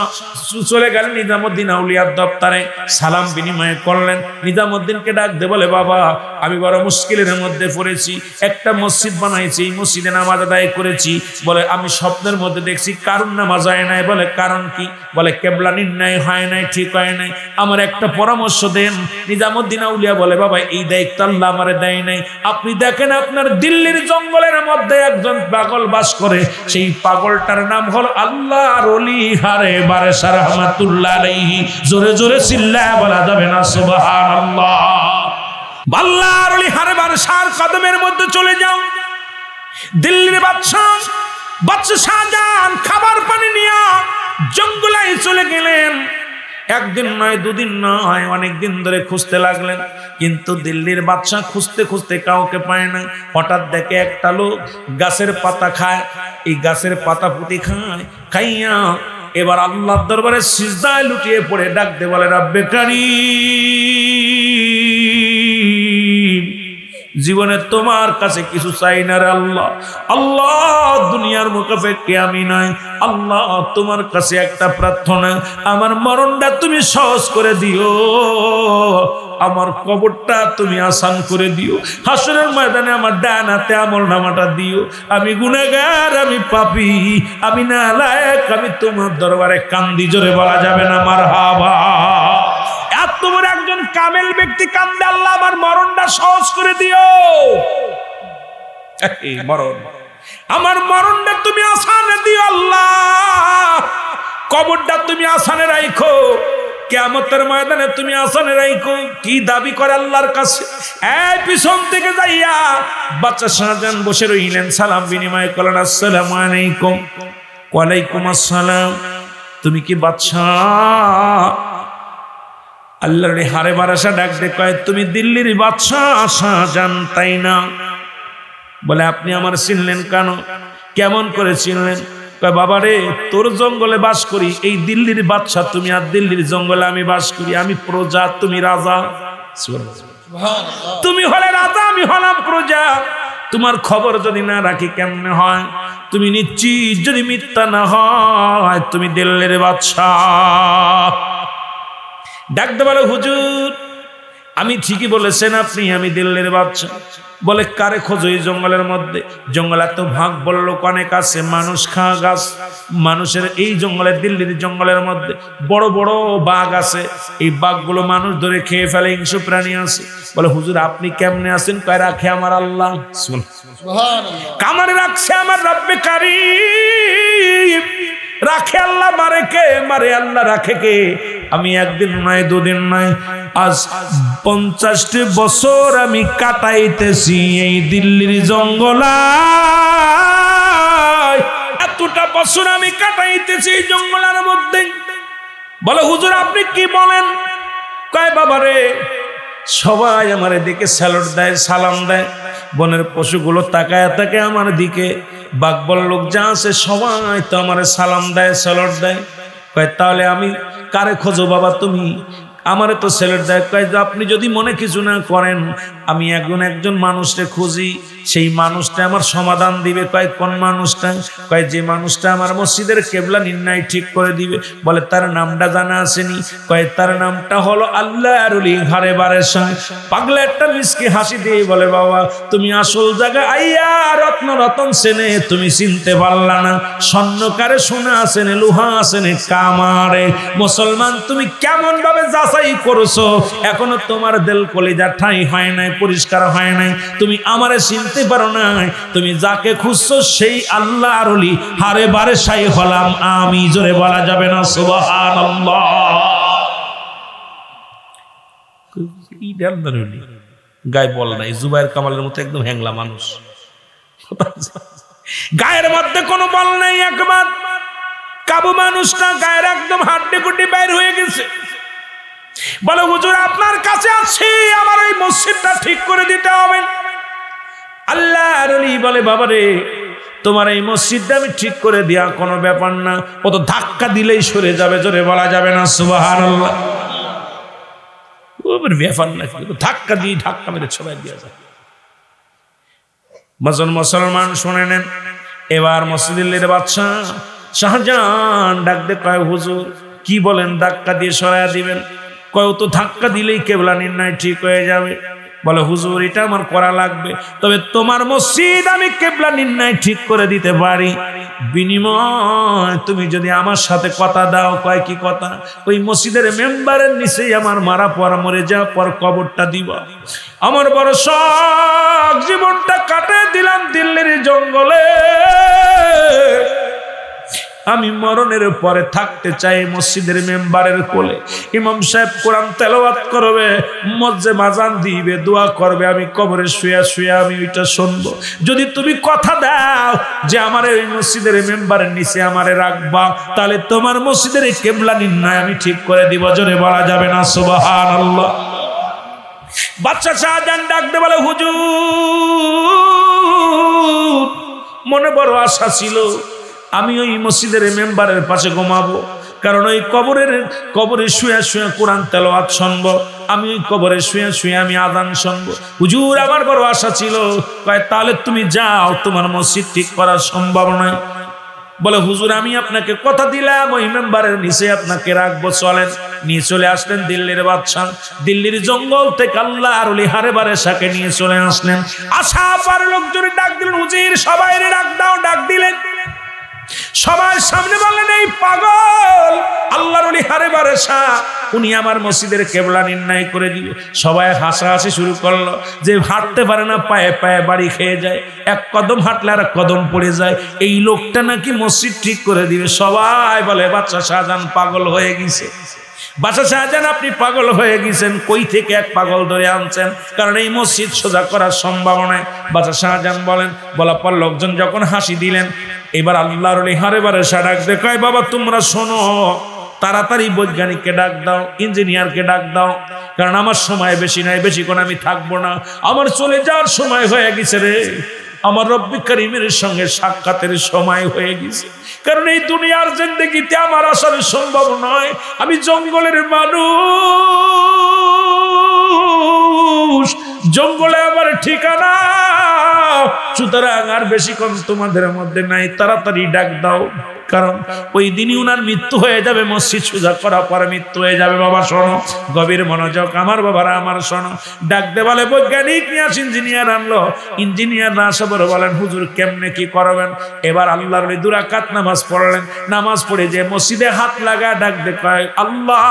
চলে গেলেন নিজামউদ্দিন আউলিয়ার দপ্তরে, সালাম বিনিময় করলেন। নিজামউদ্দিনকে ডাক দে, বলে বাবা আমি বড় মুশকিলের মধ্যে পড়েছি, একটা মসজিদ বানাইছি, এই মসজিদে নামাজ আদায় করেছি। বলে আমি স্বপ্নের মধ্যে দেখছি কারণ নামাজ হয় নাই। বলে কারণ কি? বলে কেবলা নির্ণয় হয় নাই, ঠিক হয় নাই, আমার একটা পরামর্শ দেন। নিজামউদ্দিন আউলিয়া বলে বাবা এই দায়িত্ব আল্লাহ আমারে দেয় নাই। আপনি দেখেন আপনার দিল্লির জঙ্গলের মধ্যে একজন পাগল বাস করে, সেই পাগলটার নাম হলো আল্লাহর ওলি হারে বারেসা রাহমাতুল্লাহ আলাইহি। জোরে জোরে চিল্লায়া বলা যাবে না সুবহানাল্লাহ। আল্লাহর ওলি হারে বারেসার কদমের মধ্যে চলে যাও। দিল্লির বাদশাহ শাহজাহান খাবার পানি নিয়ে জঙ্গলে চলে গেলেন। একদিন নয়, দুদিন নয়, অনেকদিন ধরে খুঁজতে লাগলেন, কিন্তু দিল্লির বাদশাহ খুঁজতে খুঁজতে কাউকে পায় না। হঠাৎ দেখে একটা লোক গাছের পাতা খায়, এই গাছের পাতা পুঁতি খাইয়া এবার আল্লাহর দরবারে সিজদায় লুটিয়ে পড়ে ডাক দে, বলে রব্বে কারীম, জীবনে তোমার কাছে কিছু চাই না রে আল্লাহ। আল্লাহ দুনিয়ার মুখাপেক্ষী আমি নাই, আল্লাহ তোমার কাছে একটা প্রার্থনা, আমার মরণটা তুমি সহজ করে দিও, আমার কবরটা তুমি আসান করে দিও, হাসরের ময়দানে আমার ডান হাতে আমলনামাটা দিও। আমি গুনাহগার, আমি পাপী, আমি নালায়েক, আমি তোমার দরবারে কান্দি। জোরে বলা যাবে না মারহাবা। এত বড় একজন কামেল ব্যক্তি কান্দে, আল্লাহ আমার মরণটা সহজ করে দিও। এই মরণ, আমার মরণটা তুমি আসানে দিও আল্লাহ, কবরটা তুমি আসানে রাখো, কিয়ামতের ময়দানে তুমি আসানে রাখো। কি দাবি করে আল্লাহর কাছে? এই পিছন থেকে যাইয়া বাদশা শাহজাহান বসে রইলেন, সালাম বিনিময় করলেন, আসসালামু আলাইকুম। ওয়ালাইকুম আসসালাম। তুমি কি বাদশাহ? আল্লাহর হারে বারাসা ডাক দে, কয় তুমি দিল্লির বাদশাহ শাহজাহান তাই না? বলে আপনি আমার চিনলেন কেন? কেমন করে চিনলেন? কয় বাবা রে, তোর জঙ্গলে বাস করি, এই দিল্লির বাদশাহ তুমি, আর দিল্লির জঙ্গলে আমি বাস করি। আমি প্রজা, তুমি রাজা। তুমি হলে রাজা, আমি হলাম প্রজা। তোমার খবর যদি না রাখি কেমনে হয়? তুমি নিশ্চিত যদি মিথ্যা না হয় তুমি দিল্লির বাদশাহ। ডাকতে বলে হুজুর আমি ঠিকই বলেছেন আপনি, আমি দিল্লির বাদশাহ। বলে কারে খোঁজো এই জঙ্গলের মধ্যে? জঙ্গল এত ভাগ বললো অনেক আছে, মানুষ খাওয়া গাছ, মানুষের এই জঙ্গলের, দিল্লির জঙ্গলের মধ্যে বড় বড় বাঘ আছে, এই বাঘগুলো মানুষ ধরে খেয়ে ফেলে, হিংস্র প্রাণী আছে। বলে হুজুর আপনি কেমনে আছেন? কয় রাখে আমার আল্লাহ, কামারে রাখছে আমার রব্বে কারীম। রাখে আল্লাহ, মারে কে? মারে আল্লাহ, রাখে কে? আমি একদিন নয়, দুদিন নয়, আজ 50টি বছর আমি কাটাইতেছি এই দিল্লির জঙ্গলায়। এতটা বছর আমি কাটাইতেছি এই জঙ্গলের মধ্যে। বলে হুজুর আপনি কি বলেন? কয় বাবা রে, সবাই আমার দিকে স্যালুট দেয়, সালাম দেয়, বনের পশুগুলো তাকায় থাকে আমার দিকে, বাঘ বল্লুক যা আছে সবাই তো আমার সালাম দেয়, স্যালুট দেয়। কয় তাহলে আমি কারে খোঁজো বাবা তুমি? আমারে তো স্যালুট দেয়। কয় আপনি যদি মনে কিছু না করেন, আমি একজন মানুষকে খুঁজি, সেই মানুষটা আমার সমাধান দিবে। কয় কোন মানুষটা? কয় যে মানুষটা আমার মসজিদের কেবলা নির্ণয় ঠিক করে দিবে। বলে তার নামটা জানা আসেনি? কয় তার নামটা হলো আল্লাহর ওলি ঘরে বারেসা। পাগলা একটা মিসকে হাসি দিয়ে বলে বাবা তুমি আসল জায়গা আইয়া রত্ন রতন সেনে তুমি চিনতে পারলা না, স্বর্ণকারে সোনা আসেনে, লোহা আসেনে, কামারে। মুসলমান তুমি কেমন ভাবে যাচাই করছো? এখনো তোমার দিল কলিজা ঠাই হয় নাই। পরিষ্কার হয় নাই, তুমি আমারে চিনতে পারো নাই, তুমি যাকে খুঁজছো সেই আল্লাহর ওলি হারে বারে সাই হলাম আমি। জোরে বলা যাবে না সুবহানাল্লাহ। গায়ে বল নাই, জুবাইর কামালের মতো একদম হ্যাংলা মানুষ, গায়ের মধ্যে কোনো বল নাই, একবার কাবু মানুষটা গায়ের একদম হাড্ডি গুড্ডি বাইর হয়ে গেছে। বলে হুজুর আপনার কাছে আছি, আমার ওই মসজিদটা ঠিক করে দিতে হবে। আল্লাহর ওলি বলে বাবারে তোমার এই মসজিদটা আমি ঠিক করে দেয়া কোনো ব্যাপার না, ও তো ধাক্কা দিলেই সরে যাবে। জোরে বলা যাবে না সুবহানাল্লাহ। ওর ব্যাপার না, ধাক্কা দিয়ে ধাক্কা মেরে সবাই দিয়ে যায়। মুসলমান শুনে নেন, এবার মসজিদের বাদশা শাহজাহান ডাক দে কয় হুজুর কি বলেন, ধাক্কা দিয়ে সরাইয়া দিবেন? কয় তো ধাক্কা দিলেই কেবলা নির্ণয় ঠিক হয়ে যাবে। বলে হুজুর এটা আমার করা লাগবে, তবে তোমার মসজিদ আমি কেবলা নির্ণয় ঠিক করে দিতে পারি, বিনিময় তুমি যদি আমার সাথে কথা দাও। কয় কি কথা? ওই মসজিদের মেম্বারের নিচেই আমার মারা পর মরে যাওয়া পর কবরটা দিবা। আমার বড় শখ, জীবনটা কাটে দিলাম দিল্লির জঙ্গলে, আমি মরণের পরে থাকতে চাই মসজিদের মেম্বারের কোলে। ইমাম সাহেব কোরআন তেলাওয়াত করবে, মসজিদে আযান দিবে, দোয়া করবে, আমি কবরে শুয়ে শুয়ে আমি ওইটা শুনবো। যদি তুমি কথা দাও যে আমার এই মসজিদের মেম্বারের নিচে আমারে রাখবা, তাহলে তোমার মসজিদের কিবলা নির্ণয় আমি ঠিক করে দিব। জোরে বলা যাবে না সুবহানাল্লাহ। বাদশা শাহজাহান ডাক দে বলে হুজুর মনে বড় আশা ছিল আমি ওই মসজিদের মেম্বারের পাশে ঘুমাবো, কারণ ওই কবরে শুয়ে শুয়ে কোরআন তেলাওয়াত শুনবো, আমি ওই কবরে শুয়ে শুয়ে আমি আযান শুনবো। হুজুর আমার বড় আশা ছিল। কয় তাহলে তুমি যাও, তোমার মসজিদ ঠিক করা সম্ভব নয়। বলে হুজুর আমি আপনাকে কথা দিলাম ওই মেম্বারের নিচে আপনাকে রাখবো, চলেন। নিয়ে চলে আসলেন দিল্লির বাদশা, দিল্লির জঙ্গল থেকে আল্লাহর ওলি হারে বারে সাকে নিয়ে চলে আসলেন। আশা পার লোকজন ডাক দিলেন, হুজুর সবাই ডাক দাও। ডাক দিলেন, সবার সামনে বললেন এই পাগল আল্লাহর ওলি হারে বারে শাহ, উনি আমার মসজিদের কেবলা নির্ণয় করে দিবে। সবাই হাসাহাসি শুরু করলো, যে হাঁটতে পারে না পায়ে পায়ে বাড়ি খেয়ে যায়, এক কদম হাঁটলে আর এক কদম পড়ে যায়, এই লোকটা নাকি মসজিদ ঠিক করে দিবে। সবাই বলে বাদশা শাহজাহান পাগল হয়ে গেছে। বাদশা শাহজাহান আপনি পাগল হয়ে গেছেন, কই থেকে এক পাগল ধরে আনছেন? কারণ এই মসজিদ সোজা করার সম্ভাবনায়। বাদশা শাহজাহান বলার পর লোকজন যখন হাসি দিলেন, এবার আল্লাহর ওলি হারে বারে শাহ ডাক দে কয় বাবা তোমরা শোনো, তাড়াতাড়ি বৈজ্ঞানিককে ডাক দাও, ইঞ্জিনিয়ারকে ডাক দাও, কারণ আমার সময় বেশি নাই, বেশিক্ষণ আমি থাকবো না, আমার চলে যাওয়ার সময় হয়ে গেছে রে, আমার রব্বি করিমের সঙ্গে সাক্ষাতের সময় হয়ে গেছে। কারণ এই দুনিয়ার জিন্দেগিতে আমার আসলে সম্ভব নয়, আমি জঙ্গলের মানুষ, জঙ্গলে আমার ঠিকানা, সুতরাং আর বেশিক্ষণ তোমাদের মধ্যে নাই, তাড়াতাড়ি ডাক দাও, কারণ ওই দিনই উনার মৃত্যু হয়ে যাবে, মসজিদ সোজা করার পরে মৃত্যু হয়ে যাবে। বাবা শোনো, গভীর মনোযোগ আমার বাবারা আমার শোনো। ডাক দে বলে বৈজ্ঞানিক নিয়ে আস, ইঞ্জিনিয়ার আনলো। ইঞ্জিনিয়ার না আসা বলে বলেন হুজুর কেমনে কি করবেন? এবার আল্লাহর ওলি 2 রাকাত নামাজ পড়লেন। নামাজ পড়ে যে মসজিদে হাত লাগা ডাক দে কয় আল্লাহ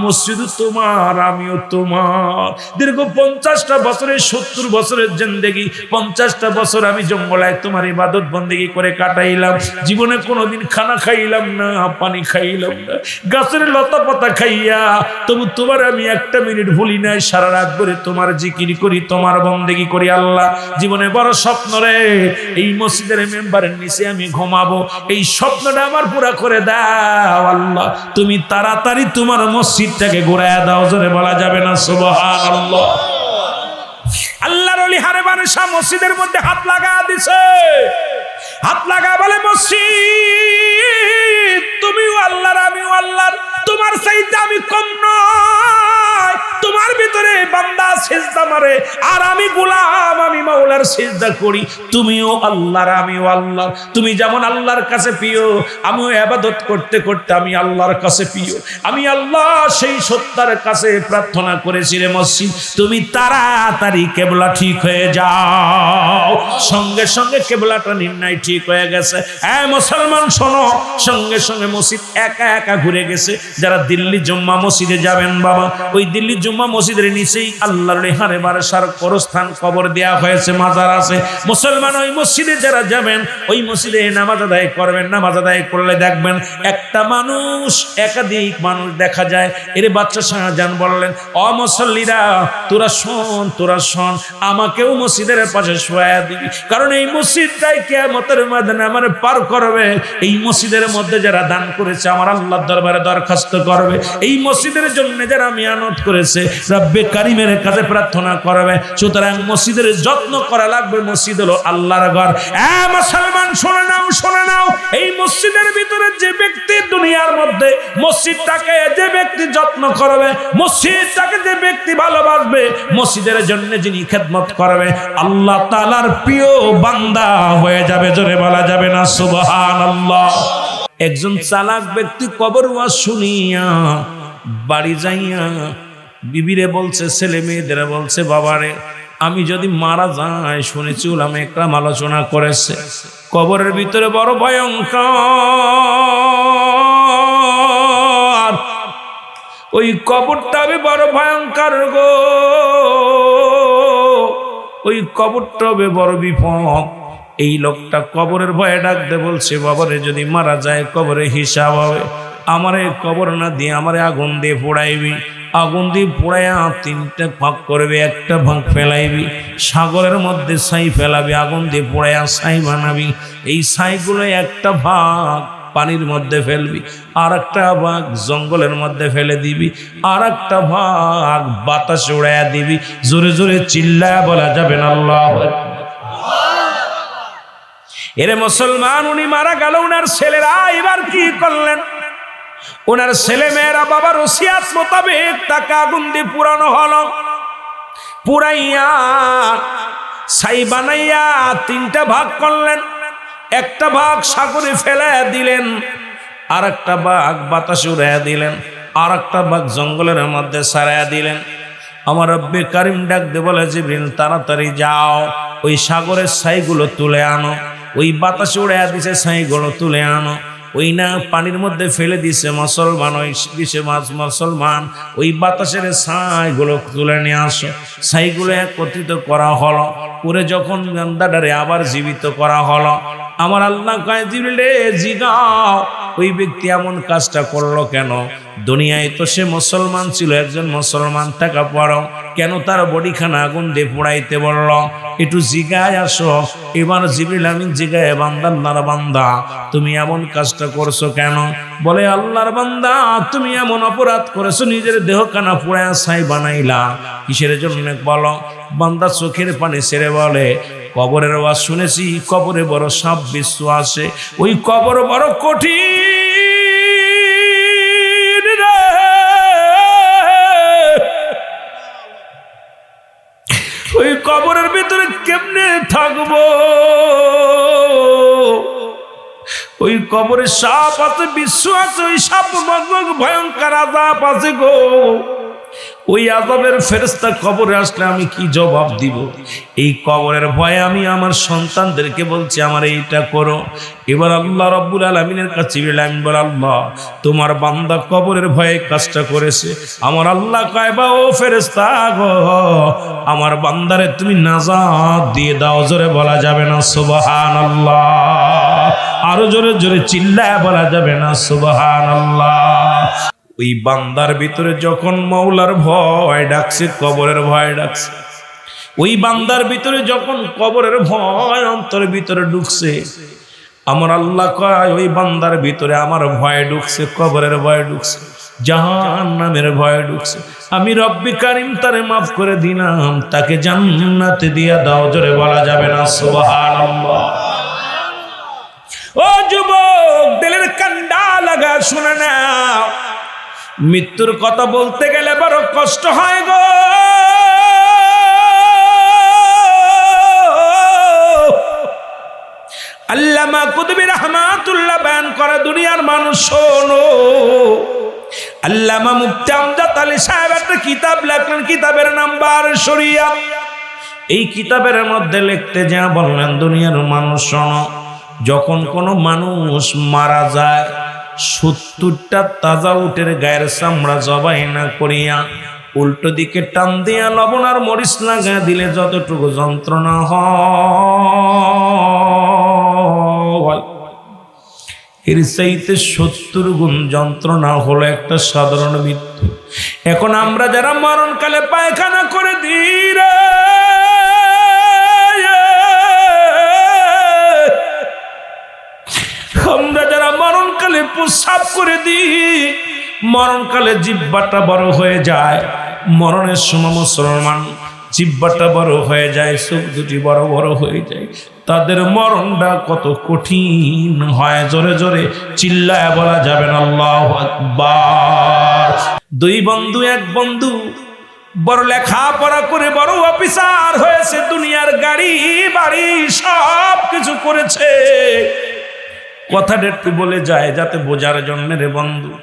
মসজিদ তোমার, আমিও তোমার। দীর্ঘ 50টা বছরের 70 বছরের জিন্দেগি, 50টা বছর আমি জঙ্গলায় তোমার ইবাদত বন্দেগি করে কাটাইলাম, জীবনে কোনোদিন খানা খাইলাম না, পানি খাইলাম না, গাছের লতা পাতা খাইয়া, তবু তোমার আমি একটা মিনিট ভুলি নাই, সারা রাত ধরে তোমার জিকির করি, তোমার বন্দেগি করি। আল্লাহ জীবনে বড় স্বপ্ন রে, এই মসজিদের মেম্বারের নিচে আমি ঘুমাবো, এই স্বপ্নটা আমার পুরা করে দাও আল্লাহ, তুমি তাড়াতাড়ি তোমার মসজিদটাকে ঘুরাইয়া দাও। জোরে বলা যাবে না সুবহানাল্লাহ। আল্লাহর ওলি হারে বারে শাহ মসজিদের মধ্যে হাত লাগা দিছে, হাত লাগা বলে মসজিদ তুমিও আল্লাহর আমিও আল্লাহর, তোমার চাইতে আমি কম নয়, তোমার ভিতরে বান্দা সিজদা মারে আর আমি গোলাম, আমি মাওলার সিজদা করি, তুমিও আল্লাহর আমিও আল্লাহর। তুমি যেমন আল্লাহর কাছে প্রিয়, আমিও ইবাদত করতে করতে আমি আল্লাহর কাছে প্রিয়, আমি আল্লাহ সেই সত্তার কাছে প্রার্থনা করেছি রে মসজিদ তুমি তাড়াতাড়ি কেবলা ঠিক হয়ে যাও। সঙ্গে সঙ্গে কেবলাটা নির্ণয় ঠিক হয়ে গেছে। হ্যাঁ মুসলমান শোনো, সঙ্গে সঙ্গে মসজিদ একা একা ঘুরে গেছে। যারা দিল্লি জুম্মা মসজিদে যাবেন বাবা, ওই দিল্লি জুম্মা মসজিদের নিচেই আল্লাহ মাজারুল ইহানে বারাসার কবরস্থান কবর দেয়া হয়েছে, মাজার আছে। মুসলমান ওই মসজিদে যারা যাবেন ওই মসজিদে নামাজ আদায় করবেন। নামাজ আদায় করলে দেখবেন একটা মানুষ একাধিক মানুষ দেখা যায়। এর বাচ্চা শাহজাহান বললেন, ও মুসল্লিরা তোরা শোন, আমাকেও মসজিদের পাশে শোয়া দিবি, কারণ এই মসজিদটাই কিয়ামতের ময়দানে আমার পার করবে। এই মসজিদের মধ্যে যারা দান করেছে আমার আল্লাহর দরবারে দরখাস্ত করবে। এই মসজিদের জন্য যারা মিয়ানত করেছে রব্বে কারিমের কাছে প্রার্থনা করবে। সুতরাং মসজিদের যত্ন করা লাগবে। মসজিদ হলো আল্লাহর ঘর। মুসলমান শুনে নাও, এই মসজিদের ভিতরে যে ব্যক্তি দুনিয়ার মধ্যে মসজিদটাকে যে ব্যক্তি যত্ন করবে, মসজিদটাকে যে ব্যক্তি ভালোবাসবে, মসজিদের জন্য যিনি খেদমত করবে, আল্লাহ তাআলার প্রিয় বান্দা হয়ে যাবে। জোরে বলা যাবে না সুবহানাল্লাহ। একজন চালাক ব্যক্তি কবর ওয়াজ শুনিয়া বাড়ি যাইয়া বিবিরে বলছে, ছেলে মেয়েদের বলছে, বাবারে আমি যদি মারা যাই, শুনেছি উলামা একরাম আলোচনা করেছে কবরের ভিতরে বড় ভয়ঙ্কর, ওই কবরটা হবে বড় ভয়ঙ্কর গো, ওই কবরটা হবে বড় বিপদ। এই লোকটা কবরের ভয়ে ডাকতে বলছে, বাবারে যদি মারা যায় কবরে হিসাব হবে, আমারে কবর না দিয়ে আমারে আগুন দিয়ে পোড়াইবি, আগুন দিয়ে পোড়াইয়া 3টা ভাগ করবে, একটা ভাগ ফেলাইবি, সাগরের মধ্যে ছাই ফেলাবি, আগুন দিয়ে পোড়াইয়া ছাই বানাবি, এই ছাইগুলো একটা ভাগ পানির মধ্যে ফেলবি, আর একটা ভাগ জঙ্গলের মধ্যে ফেলে দিবি, আর একটা ভাগ বাতাসে উড়াইয়া দিবি। জোরে জোরে চিল্লায়া বলা যাবে না আল্লাহু আকবার। এরে মুসলমান, উনি মারা গেল, উনার ছেলেরা এবার কি করলেন? ওনার ছেলে মেয়েরা বাবার ওসিয়াত মোতাবেক তাকে আগুন দিয়ে পুরানো হলো। পুরাইয়া ছাই বানাইয়া 3টা ভাগ করলেন। একটা ভাগ সাগরে ফেলাইয়া দিলেন, আর একটা ভাগ বাতাসে উড়াইয়া দিলেন, আর একটা ভাগ জঙ্গলের মধ্যে ছাড়াইয়া দিলেন। আমার রব্বে কারিম ডাক দিয়ে বলে, জিবরিল তাড়াতাড়ি যাও, ওই সাগরের ছাইগুলো তুলে আনো। ওই বাতাসে উড়াইয়া দিছে ছাইগুলো তুলে আনো। ওই না পানির মধ্যে ফেলে দিছে মুসলমান, ওই দিছে মুসলমান, ওই বাতাসের ছাইগুলো তুলে নিয়ে আসো। ছাইগুলো একত্রিত করা হলো, করে যখন গান্দাটারে আবার জীবিত করা হলো, আমার আল্লাহ কয়, জিবরিল রে জিগাও ওই ব্যক্তি এমন কাজটা করলো কেন? দুনিয়ায় তো সে মুসলমান ছিল, একজন মুসলমান থাকা পরও কেন তার বডিখানা আগুন দিয়ে পোড়াইতে বলল? একটু জিগায় আসো। এবার জিবরিল আমিন জিগায়, বান্দার বান্দা তুমি এমন কাজটা করছো কেন? বলে, আল্লাহর বান্দা তুমি এমন অপরাধ করেছো, নিজের দেহখানা পোড়ায়া ছাই বানাইলা, কিসের জন্য বলো? বান্দা চোখের পানি ছেড়ে বলে, কবরের আওয়াজ শুনেছি, কবরে বড় সাপ বিশ্ব আসে, ওই কবর বড় কঠিন রে, ওই কবরের ভিতরে কেমনে থাকবো? ওই কবরে সাপ আছে, বিশ্ব আছে, ওই সাপ ভয়ঙ্কর আযাব আছে গো। ওই আযাবের ফেরেশতা কবরে আসলে আমি কি জবাব দিব? এই কবরের ভয়ে আমি আমার সন্তানদেরকে বলছি আমার এইটা করো। এবার আল্লাহ রাব্বুল আলামিনের কাছে বললাম, আল্লাহ তোমার বান্দা কবরের ভয়ে কাজটা করেছে। আমার আল্লাহ কয়, বা ও ফেরেশতা গো, আমার বান্দারে তুমি নাজাত দিয়ে দাও। জোরে বলা যাবে না সুবহানাল্লাহ? আরো জোরে জোরে চিল্লায় বলা যাবে না সুবহানাল্লাহ? ওই বান্দার ভিতরে যখন মওলার ভয় ডাকছে, কবরের ভয় ডাকছে, ওই বান্দার ভিতরে যখন কবরের ভয় অন্তরের ভিতরে ঢুকছে, আমার আল্লাহ কয় ওই বান্দার ভিতরে আমার ভয় ঢুকছে, কবরের ভয় ঢুকছে, জাহান্নামের ভয় ঢুকছে। আমি রব্বি কারিম তারে মাফ করে দিলাম, তাকে জান্নাতে দিয়া দাও। জোরে বলা যাবে না সুবহানাল্লাহ? ও যুবক, দিলের কান্ডা লাগা শুনে নাও, মৃত্যুর কথা বলতে গেলে বড় কষ্ট হয় গো। আল্লামা কুতুবী রাহমাতুল্লাহ বয়ান করে, দুনিয়ার মানুষ শোনো, আল্লামা মুফতি আমজাদ আলী সাহেব একটা কিতাব লেখলেন, কিতাবের নাম বার শরিয়া। এই কিতাবের মধ্যে লিখতে যা বললেন, দুনিয়ার মানুষ শোনো, যখন কোনো মানুষ মারা যায় 70টা তাজা উটের গায়ের চামড়া জবাই না করিয়া উল্টো দিকে টান দিয়া লবণ আর মরিচ লাগা দিলে যতটুকু যন্ত্রণা হয় এর চাইতে 70 গুণ যন্ত্রণা হলো একটা সাধারণ মৃত্যু। এখন আমরা যারা মরণকালে পায়খানা করে দিই রে, আমরা যারা মরণকালে প্রস্রাব করে দিই, মরণকালে জিহ্বাটা বড় হয়ে যায়। মরণের সময় মুসলমান জিহ্বাটা বড় হয়ে যায়, চোখ দুটি বড় বড় হয়ে যায়। তাদের মরণটা কত কঠিন হয়, জোরে জোরে চিল্লায় বলা যাবে না আল্লাহু আকবার। দুই বন্ধু, এক বন্ধু বড় লেখাপড়া করে বড় অফিসার হয়েছে, দুনিয়ার গাড়ি বাড়ি সব কিছু করেছে। কথাটা একটু বলে যায় যাতে বোঝার জন্য রে বন্ধু।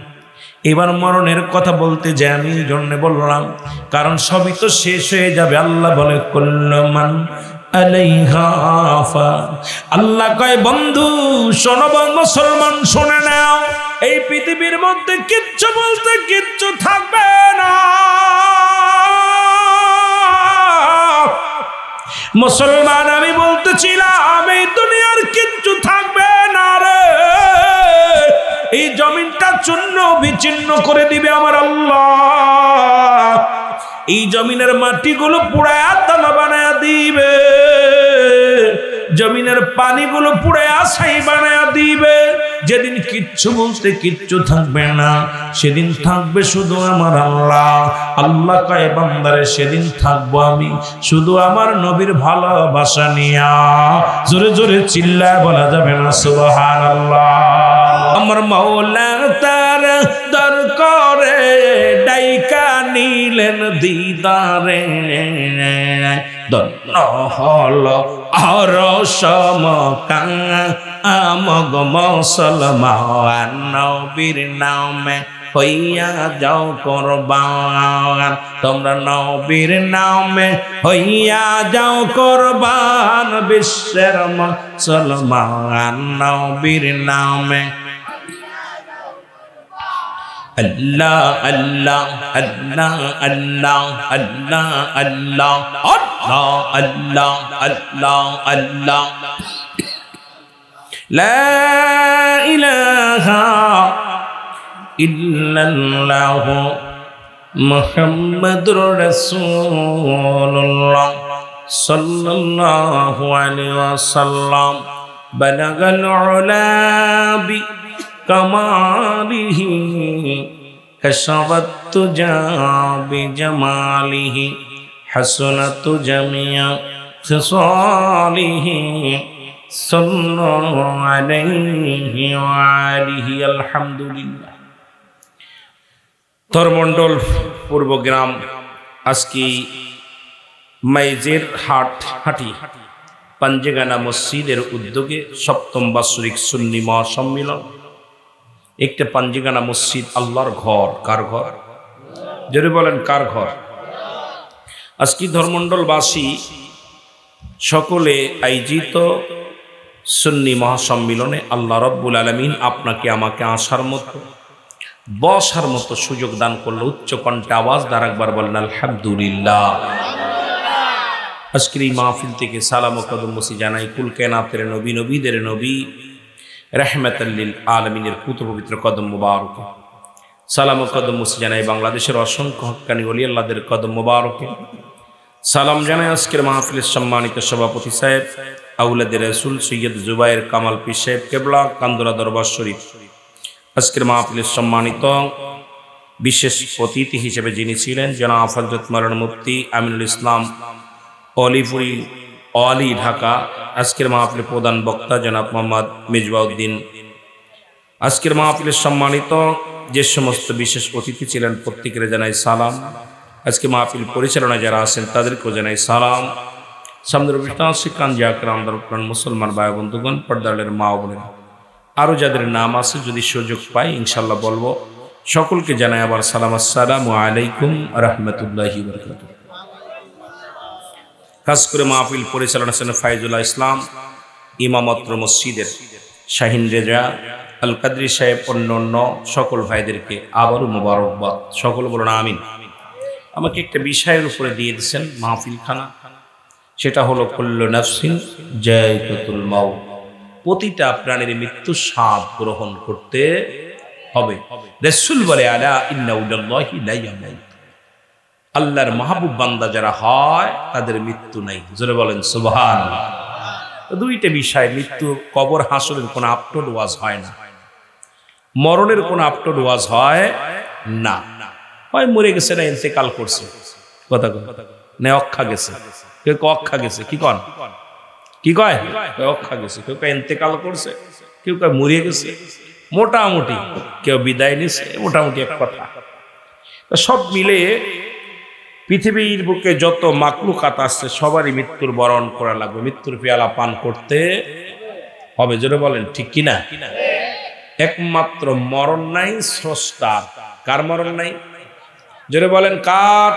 এবার মরণের কথা বলতে যে আমি এই জন্য বললাম, কারণ সবই তো শেষ হয়ে যাবে। আল্লাহ বলে কুল্লু মান আলাইহা ফান। আল্লাহ কয় বন্ধু শোনো, মুসলমান শুনে নাও, এই পৃথিবীর মধ্যে কিচ্ছু বলতে কিচ্ছু থাকবে না। মুসলমান আমি বলতেছিলাম এই দুনিয়ার কিচ্ছু থাকবে না রে। এই জমিনটা চূর্ণ বিচ্ছিন্ন করে দিবে আমার আল্লাহ। এই জমিনের মাটিগুলো পুড়ায়া তামা বানায়া দিবে, জমিনের পানিগুলো পুড়ায়া ছাই বানায়া দিবে। যেদিন কিচ্ছু বলতে কিচ্ছু থাকবে না, সেদিন থাকবে শুধু আমার আল্লাহ। আল্লাহ কয় বান্দারে সেদিন থাকবো আমি শুধু আমার নবীর ভালোবাসা নিয়া। জোরে জোরে চিল্লায় বলা যাবে না সুবহানাল্লাহ। আমার মাওলা তার দর করে ডাইকা নিলেন দিদারে, দন্ন হল আর সমগ মুসলমান নবীর নামে হইয়া যাও কুরবান। তোমরা নবীর নামে হইয়া যাও কুরবান, বিশ্বের মুসলমান নবীর নামে। আল্লাহ আল্লাহ আল্লাহ আল্লাহ আল্লাহ আল্লাহ আল্লাহ আল্লাহ আল্লাহ লা ইলাহা ইল্লাল্লাহ মুহাম্মাদুর রাসূলুল্লাহ সাল্লাল্লাহু আলাইহি ওয়াসাল্লাম। বালাগাল উলা বি কামালিহি কাশাফাত তুজা বিজামালিহি হাসনাত জামিয়া খিসালিহি সাল্লাল্লাহু আলাইহি ওয়া আলিহি। আলহামদুলিল্লাহ। ধর্মমণ্ডল পূর্বগ্রাম আজকে মাইজের হাটি পাঞ্জেগানা মসজিদের উদ্যোগে ৭ম বাৎসরিক সুন্নি মহাসম্মিলন। একটা পাঞ্জেগানা মসজিদ আল্লাহর ঘর। কার ঘর? জোরে বলেন কার ঘর? আজকে ধর্মমণ্ডলবাসী সকলে আয়োজিত সুন্নি মহাসম্মিলনে আল্লাহ রব্বুল আলামিন আপনাকে আমাকে আসার মতো বসার মতো সুযোগ দান করলো। উচ্চ কণ্ঠে আওয়াজ দ্বারা একবার বলেন আলহামদুলিল্লাহ। আজকের এই মাহফিল থেকে সালাম ও কদম মুসি জানাই কুল কায়নাতের নবী, নবীদের নবী, রাহমাতাল লিল আলামিনের পুত্র পবিত্র কদম মুবারক। সালাম ও কদম মুসি জানাই বাংলাদেশের অসংখ্য হক্কানি ওলি আল্লাহদের কদম মুবারকে। সালাম জানাই আজকের মাহফিলের সম্মানিত সভাপতি সাহেব আউলাদে রাসূল সৈয়দ জুবায়ের কামাল পীর সাহেব কেবলা কান্দুরা দরবার শরীফ। আজকের মাহফিলের সম্মানিত বিশেষ অতিথি হিসেবে যিনি ছিলেন জনাব হযরত মাওলানা মুফতি আমিনুল ইসলাম অলিপুরি অলি ঢাকা। আজকের মাহফিলের প্রধান বক্তা জনাব মোহাম্মদ মিজবাউদ্দিন। আজকের মাহফিলের সম্মানিত যে সমস্ত বিশেষ অতিথি ছিলেন প্রত্যেকের জানাই সালাম। আজকে মাহফিল পরিচালনায় যারা আছেন তাদেরকেও জানাই সালাম। সামনের শিক্ষান জাকরাম দরকার মুসলমান ভাই বন্ধুগণ, পর্দারের মা ও বোনেরা, আরও যাদের নাম আছে যদি সুযোগ পাই ইনশাল্লাহ বলবো। সকলকে জানাই আবার সালাম। আসসালামু আলাইকুম রহমতুল্লাহি ওয়া বারাকাতুহু। খাস করে মাহফিল পরিচালনা ছিলেন ফাইজুল্লাহ ইসলাম, ইমামত্র মসজিদের শাহিন রেজা আল কাদরি সাহেব, অন্য সকল ভাইদেরকে আবারও মোবারকবাদ। সকল বলুন আমিন। আমাকে একটা বিষয়ের উপরে দিয়ে দিয়েছেন মাহফিলখানা, সেটা হলো কুল্লু নাফসিন যায়কাতুল মাউত, প্রতিটা প্রাণীর মৃত্যু স্বাদ গ্রহণ করতে হবে। রাসূল বলে আলা ইন্না উলাল্লাহি লা ইয়ামুত, আল্লাহর মাহবুব বান্দা যারা হয় তাদের মৃত্যু নাই। জোরে বলেন সুবহানাল্লাহ। দুইটা বিষয়, মৃত্যু, কবর হাসরের কোনো আপটোড ওয়াজ হয় না, মরণের কোনো আপটোড ওয়াজ হয় না। হয় মরে গেছে না ইন্তেকাল করছে, কথা না অক্ষা গেছে, কেউ অক্ষা গেছে, কি কন কি কয় অক্ষা গেছে, কেউ ইন্তেকাল করছে, কেউ মরে গেছে, মোটামুটি কেউ বিদায় নিছে, মোটামুটি এক কথা। সব মিলে পৃথিবীর বুকে যত মাকলুকাত আসছে সবারই মৃত্যুর বরণ করা লাগবে, মৃত্যুর পেয়ালা পান করতে হবে। জোরে বলেন ঠিক কিনা? একমাত্র মরণ নাই স্রষ্টার। কার মরণ নাই? জোরে বলেন কার?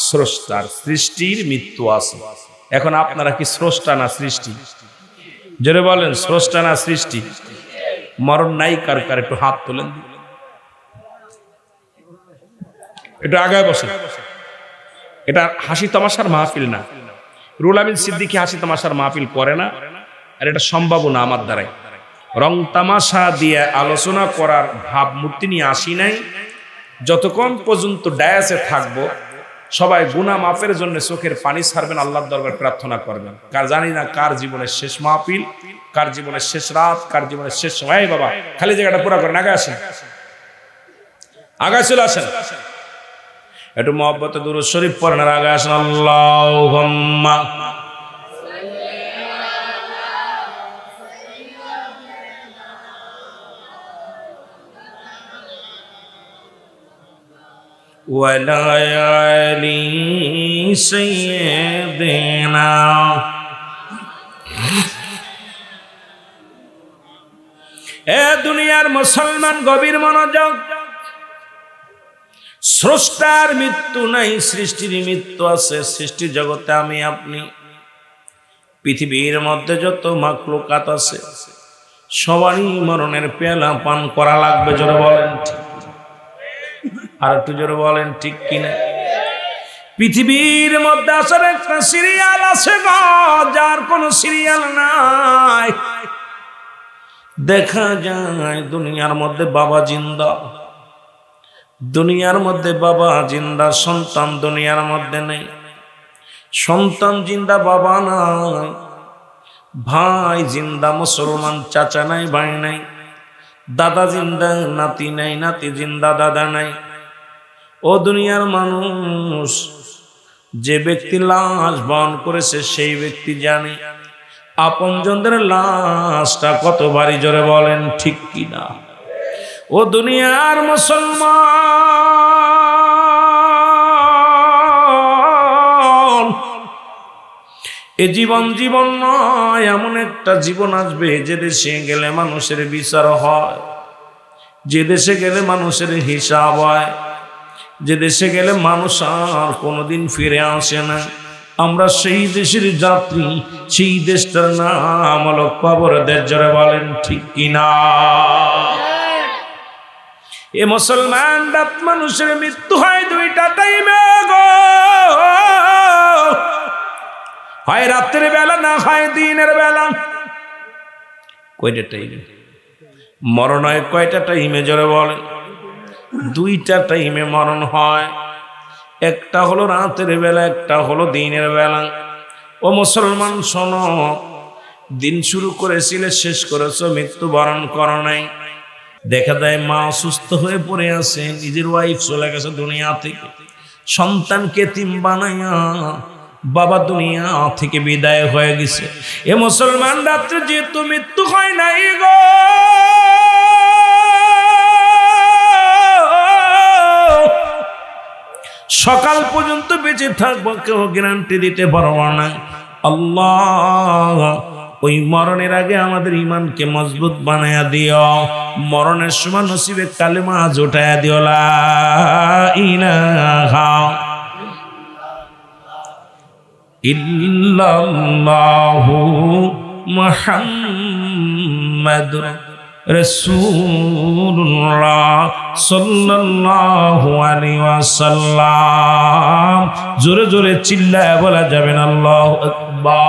স্রষ্টার। সৃষ্টির মৃত্যু আছে। এখন আপনারা কি স্রষ্টা না সৃষ্টি? জোরে বলেন স্রষ্টা না সৃষ্টি? মরণ নাই কার কার? একটু হাত তোলেন, একটু আগায় বসে। এটা হাসি তামাশার মাহফিল না, রুহুল আমিন সিদ্দিকী হাসি তামাশার মাহফিল করে না, আর এটা সম্ভব না আমার দ্বারাই। রং তামাশা দিয়ে আলোচনা করার ভাবমূর্তি নিয়ে আসি নাই। যতক্ষণ পর্যন্ত ডায়াসে থাকবো সবাই গুনাহ মাফের জন্য চোখের পানি ছাড়বেন, আল্লাহর দরবারে প্রার্থনা করবেন। কার জানি না কার জীবনের শেষ মাহফিল, কার জীবনের শেষ রাত, কার জীবনের শেষ সময়। বাবা খালি জায়গাটা পুরা করেন, আগে আসেন, আগায় চলে আসেন, একটু মহব্বতে দুরূদ শরীফ পড়েন আর আগে আসেন। আল্লাহুম্মা ওয়ালা আলি সাইয়্যিদিনা। এ দুনিয়ার মুসলমান গভীর মনোযোগ। স্রষ্টার মৃত্যু নাই, সৃষ্টির মৃত্যু আছে। সৃষ্টি জগতে আমি আপনি, পৃথিবীর মধ্যে যত মাখলুকাত আছে সবারই মরণের পেয়ালা পান করা লাগবে। জোরে বলেন ঠিক, আর একটু জোরে বলেন ঠিক কিনা? পৃথিবীর মধ্যে আসার একটা সিরিয়াল আছে গো, যার কোনো সিরিয়াল নাই। দেখা যায় দুনিয়ার মধ্যে বাবা জিন্দা, দুনিয়ার মধ্যে বাবা জিন্দা, সন্তান দুনিয়ার মধ্যে নেই। সন্তান জিন্দা, বাবা নাই। ভাই জিন্দা, মুসলমান চাচা নাই, ভাই নাই। দাদা জিন্দা, নাতি নাই, নাতি জিন্দা, দাদা নাই। ও দুনিয়ার মানুষ, যে ব্যক্তি লাশ বহন করেছে সেই ব্যক্তি জানে আপনজনদের লাশটা কত ভারী। জোরে বলেন ঠিক কিনা? ও দুনিয়ার মুসলমান, এ জীবন জীবন নয়, এমন একটা জীবন আসবে যে দেশে গেলে মানুষের বিচার হয়, যে দেশে গেলে মানুষের হিসাব হয়, যে দেশে গেলে মানুষ আর কোনোদিন ফিরে আসে না। আমরা সেই দেশের যাত্রী, সেই দেশটার নাম হলো কবর দেশ। জোরে বলেন ঠিক কিনা? এ মুসলমান রাত মানুষের মৃত্যু হয় দুইটা টাইমে গো, হয় রাত্রের বেলা না হয় দিনের বেলা। কয়টা টাইমে মরণ হয়? কয়টা টাইমে? জোরে বলেন। দুইটা টাইমে মরণ হয়, একটা হলো রাতের বেলা, একটা হলো দিনের বেলা। ও মুসলমান শোনো, দিন শুরু করেছিলে, শেষ করেছো, মৃত্যুবরণ করো নাই। দেখা যায় মা অসুস্থ হয়ে পড়ে আছে, নিজের ওয়াইফ চলে গেছে দুনিয়া থেকে, সন্তানকে এতিম বানাইয়া বাবা দুনিয়া থেকে বিদায় হয়ে গেছে। এ মুসলমান রাত্রে যেহেতু মৃত্যু হয় নাই গো, সকাল পর্যন্ত বেঁচে থাকবো কেউ গ্যারান্টি দিতে পারবো না। আল্লাহ ওই মরণের আগে আমাদের ঈমানকে মজবুত বানায়া দিও, মরণের সময় নসিবে কালেমা জোটায়া দিও, লা ইলাহা ইল্লাল্লাহু মুহাম্মাদুর রাসূলুল্লাহ সাল্লাল্লাহু আলাইহি ওয়াসাল্লাম। জোরে জোরে চিল্লায় বলা যাবে না আল্লাহু আকবার।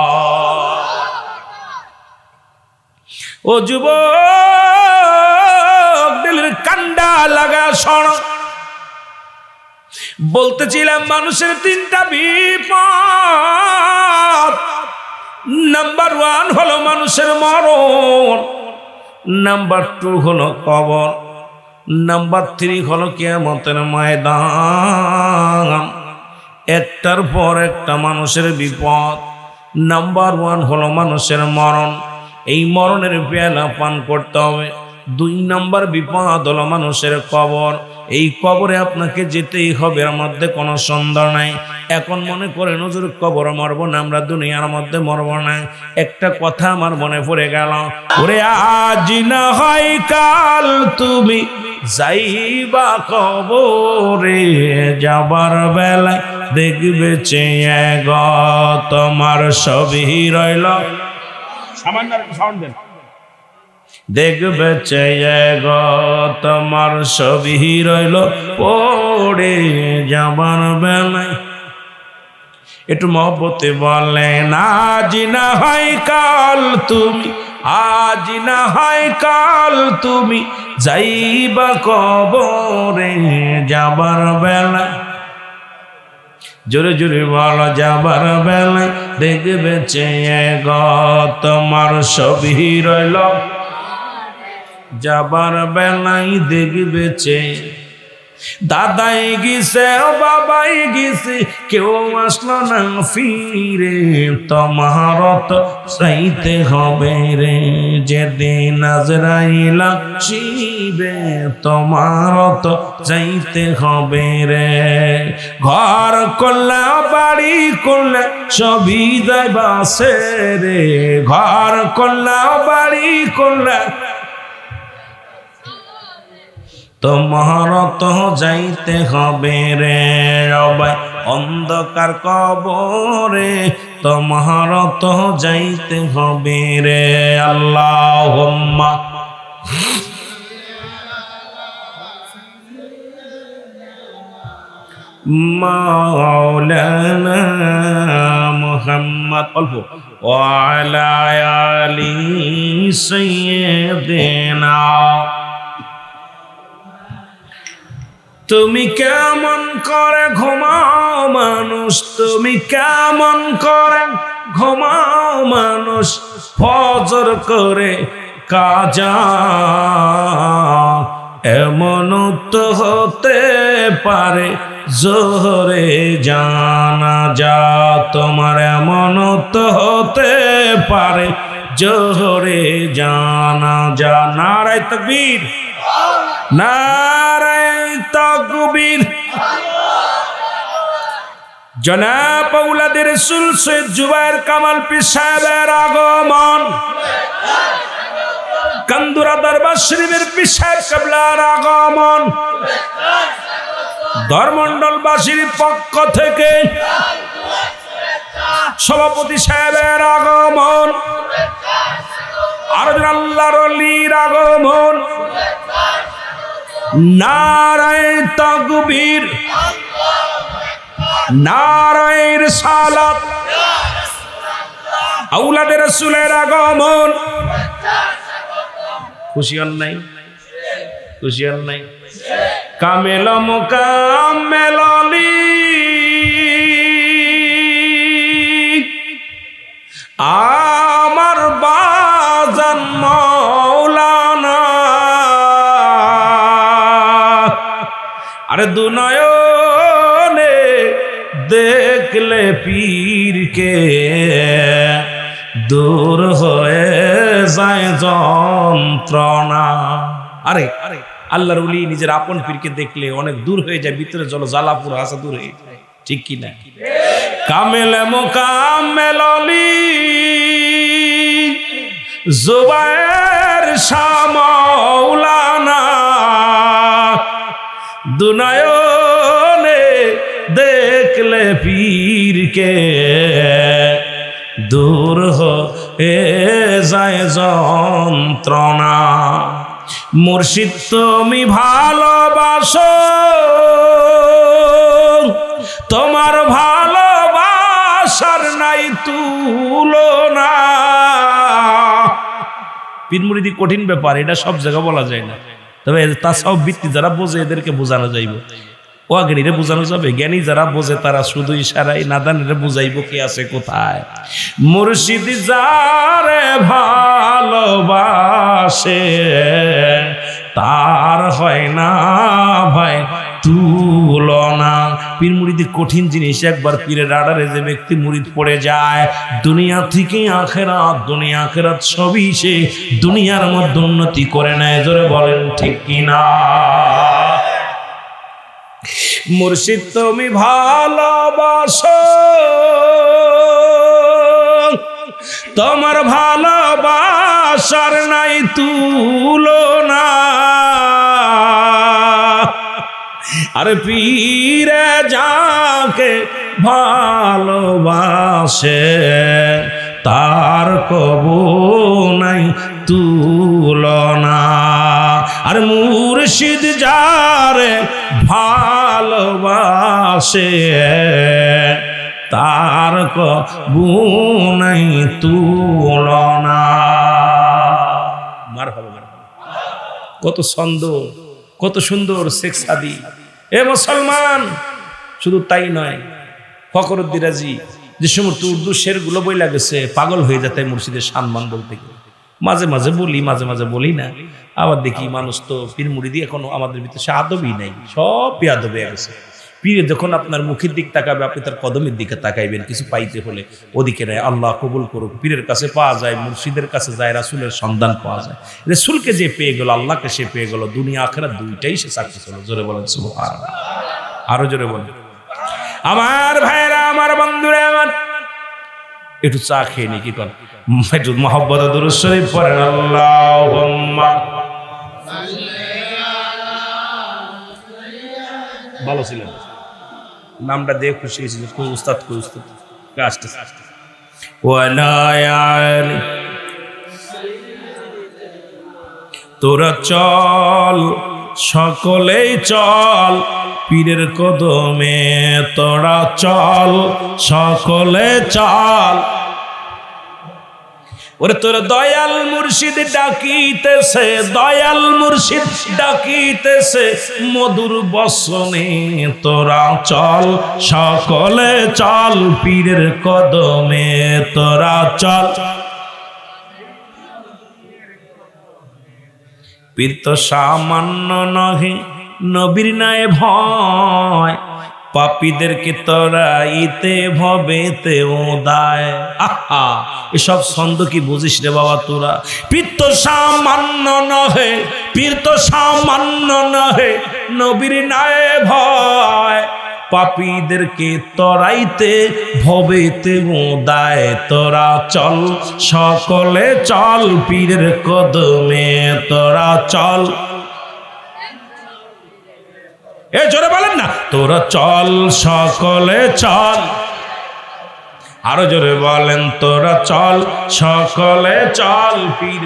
ও যুবক, দিলের কান্ডা লাগা শোনো। বলতেছিলাম মানুষের তিনটা বিপদ। নাম্বার 1 হলো মানুষের মরণ, নাম্বার 2 হলো কবর, নাম্বার 3 হলো কিয়ামতের ময়দান। একটার পর একটা মানুষের বিপদ। নাম্বার 1 হলো মানুষের মরণ, এই মরণের পেয়ালা পান করতে হবে। 2 নাম্বার বিপদ হলো মানুষের কবর, এই কবরে আপনাকে যেতেই হবে, এর মধ্যে কোনো সন্দেহ নাই। এখন মনে করে হুজুর কবর মরবো না, আমরা দুনিয়ার মধ্যে মরবো না। একটা কথা আমার মনে পড়ে গেল, ওরে আজ না হয় কাল তুমি যাইবা কবরে, যাবার বেলায় দেখবে চেয়ে গো তোমার সবই রইল। সামান্য সাউন্ড দেন। দেখবে চেয়ে গো তোমার সবই রইল পড়ে, যাবার বেলায় একটু মহব্বতে বলেন আজ না হয় কাল তুমি, আজ না হয় কাল তুমি যাইবা কবরে, যাবার বেলায় জোরে জোরে বলো, যাবার বেলায় দেখবে চেয়ে গো তোমার সবই রইল, যাবার বেলায় দেখবে চেয়ে। দাদাই গেছে বাবাই গেছে, কেউ আসলো না ফিরে, তোমার তো চাইতে হবে রে, যেদিন আজরাইল আসিবে তোমার তো চাইতে হবে রে। ঘর করলে বাড়ি করলে সবই যাইবা রে, ঘর করলে বাড়ি করলে তোমার তো যাইতে হবে রে, সবাই অন্ধকার কবরে তোমার তো যাইতে হবে রে। আল্লাহুম্মা মাওলানা মুহাম্মদ অল্প ওয়া আলা আলি সাইয়্যিদিনা। তুমি কেমন করে ঘুমাও মানুষ, তুমি কেমন করে ঘুমাও মানুষ, ফজর করে কাজা, এমন তো হতে পারে জোহরে জানাজা, তোমার এমন তো হতে পারে জোহরে জানাজা। নারায়ে তাকবীর, নারায়ে তাকবীর। জনাব আওলাদে রাসূল সৈয়দ জুবায়ের কামাল পীর সাহেবের আগমন, কান্দুরা দরবার শরীফের পীর সাহেব কিবলার আগমন, ধর্মমণ্ডলবাসীর পক্ষ থেকে সভাপতি সাহেবের আগমন, আর আল্লাহর ওলির আগমন। নারায়ে তাকবীর, নারায়ে রিসালাত, আওলাদে রাসূলের আগমন। খুশি হন নাই? খুশি হন নাই? কামেল মুকাম্মেল আলী আমার বাজান মাওলানা, আরে দুনয়নে দেখলে পীরকে দূর হয়ে যায় যন্ত্রণা। আরে আরে আল্লাহর ওলি নিজের আপন পীরকে দেখলে অনেক দূর হয়ে যায়, ভিতরে জল জ্বালা পুরো আসা দূর হয়ে যায়, ঠিক কি না? কামেল মুকাম্মেল আলী জুবায়ের শাহ মাওলানা, দুনয়নে দেখলে পীরকে দূর এ যায় যন্ত্রণা। মুর্শিদ তুমি ভালোবাসো, তোমার ভালোবাসার নাই তুলনা। পীর মুরিদি কঠিন ব্যাপার, এটা সব জায়গা বলা যায় না, তবে তাসাউফ ভিত্তি যারা বোঝে এদেরকে বোঝানো যাইব। অজ্ঞানীরে বোঝানো যাবে, জ্ঞানী যারা বোঝে তারা শুধু ইশারায়, নাদানেরে বুঝাইব কে আছে কোথায়। মুর্শিদ যারে ভালোবাসে তার হয় না ভাই তুলনা। পীর মুরিদি কঠিন জিনিস। একবার পীরের রাডারে যে ব্যক্তি মুরিদ পড়ে যায়, দুনিয়া থেকে আখেরাত, দুনিয়া আখেরাত সবই সে দুনিয়ার মধ্যে উন্নতি করে নেয়। জোরে বলেন ঠিক কিনা? মুর্শিদ তুমি ভালোবাসো, তোমার ভালোবাসার নাই তুলনা। আর পীরে যাকে ভালোবাসে তার কবু নাই তুলনা। আর মুর্শিদ যারে ভালোবাসে তার কবু নাই তুলনা। মারহাবা মারহাবা। কত ছন্দ, কত সুন্দর শেখ সাদি। এ মুসলমান, শুধু তাই নয়, ফখরুদ্দিন রাজি যে সমস্ত উর্দু শেরগুলো বইলা গেছে, পাগল হয়ে যায় মুর্শিদের সম্মান বলতে গেলে। মাঝে মাঝে বলি, মাঝে মাঝে বলি না। আবার দেখি মানুষ তো পীর মুরিদি এখনো আমাদের ভিতরে সে আদবই নাই, সব বেয়াদব হয়ে গেছে। পীরে যখন আপনার মুখের দিক তাকাবে, আপনি তার কদমের দিকে তাকাইবেন। কিছু পাইতে হলে ওদিকে নেয়। আল্লাহ কবুল করুক। পীরের কাছে পাওয়া যায়, মুর্শিদের কাছে যায়, রাসূলের সন্ধান পাওয়া যায়। রাসূলকে যে পেয়ে গেল, আল্লাহকে সে পেয়ে গেল, দুনিয়া আখিরাত দুইটাই সে সাকসেস হলো। জোরে বলেন সুবহানাল্লাহ। আরো জোরে বলেন। আমার ভাইরা, আমার বন্ধুরা, আমার একটু চা খেয়ে নি, কি কর, একটু মহব্বত দুরূদ শরীফ পড়েন। আল্লাহুম্মা ভালো ছিলেন, নামটা দিয়ে খুশি হয়েছিল। কোন উস্তাদ, কোন উস্তাদ আসতে তোরা চল, সকলেই চল পীরের কদমে, তোরা চল, সকলে চল। ওরে তোর দয়াল মুর্শিদ ডাকিতেছে, দয়াল মুর্শিদ ডাকিতেছে মধুর বসনে, তোরা চল, সকলে চল পীরের কদমে, তোরা চল। পীর তো সামান্য নহে, নবীর নাই ভয়, পাপীদেরকে তরাইতে ভবেতে ওদায়। আহা, এসব ছন্দ কি বুঝিস রে বাবা তোরা? পীর তো সামান্য নহে, পীর তো সামান্য নহে, নবীর নাই ভয়, পাপীদেরকে তরাইতে ভবেতে ওদায়। তোরা চল, সকলে চল পীরের কদমে, তোরা চল। এ জোরে বলেন না, তোরা চল, সকলে চল। আরো জোরে বলেন, তোরা চল, সকলে চল পীর।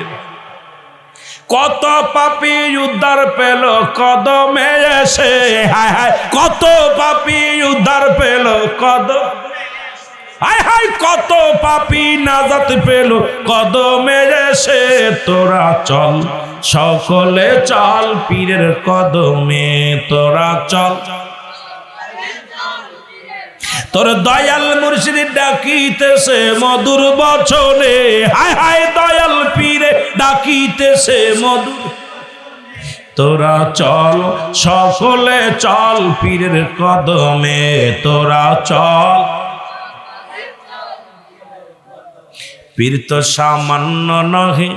কত পাপী উদ্ধার পেল কদমে এসে, হায় হায়, কত পাপী উদ্ধার পেল কদম, হায় হায়, কত পাপী নাজাত পেল কদমে এসে। তোরা চল, সকলে চল পীরের কদমে, তোরা চল। তোর দয়াল মুর্শিদ ডাকিতেছে মধুর বচনে, হায় হায়, দয়াল পীরে ডাকিতেছে মধুর। তোরা চল, সকলে চল পীরের কদমে, তোরা চল। পীর তো সামান্য নহে,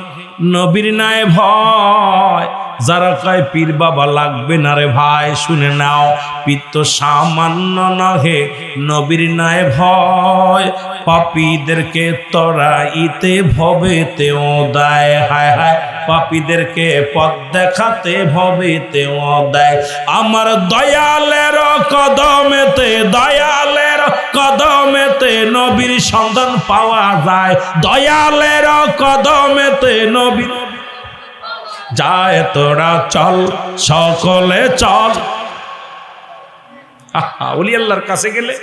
নবীর নাই ভয়। যারা কয় পীর বাবা লাগবে না রে ভাই, শুনে নাও, পীর তো সামান্য নহে, নবীর নাই ভয়, পাপীদেরকে তরাইতে ভবেতে ওদায়। হায় হায়, পাপীদেরকে পথ দেখাতে ভবেতে ওদায়। আমার দয়ালের কদমেতে, দয়ালের কদমেতে নবীর সন্ধান পাওয়া যায়, দয়ালের কদমেতে নবীর যায়, তোরা চল সকলে চল। ওলি আল্লাহর কাছে গেলে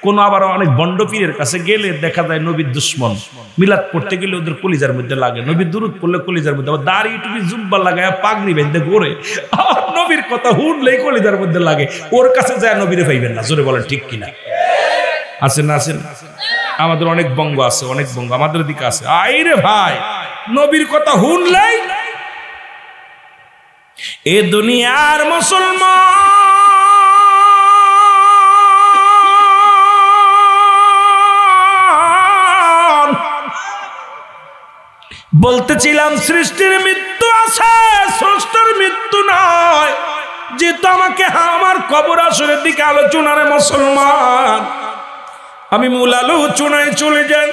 কোন আবার অনেক বন্ড পীরের কাছে গেলে দেখা যায় নবীর দুশ্মন, মিলাদ পড়তে গেলে ওদের কলিজার মধ্যে লাগে, নবীর দুরূদ পড়লে কলিজার মধ্যে, আবার দাড়ি টুপি জুব্বা লাগায় পাগড়ি বেঁধে ঘোরে, আর নবীর কথা হুনলেই কলিজার মধ্যে লাগে। ওর কাছে যায় নবীরে পাইবেন না, জোরে বলেন ঠিক কিনা? আছেন না? আছেন? আমাদের অনেক বঙ্গ আছে, অনেক বঙ্গ আমাদের দিকে আছে। আইরে ভাই, নবীর কথা হুনলেই এ দুনিয়ার মুসলমান বলতেছিলাম সৃষ্টির মৃত্যু আছে, স্রষ্টার মৃত্যু নয়। যেহেতু আমাকে আমার কবর আসরের দিকে আলোচনার মুসলমান, আমি মূল আলোচনায় চলে যাই।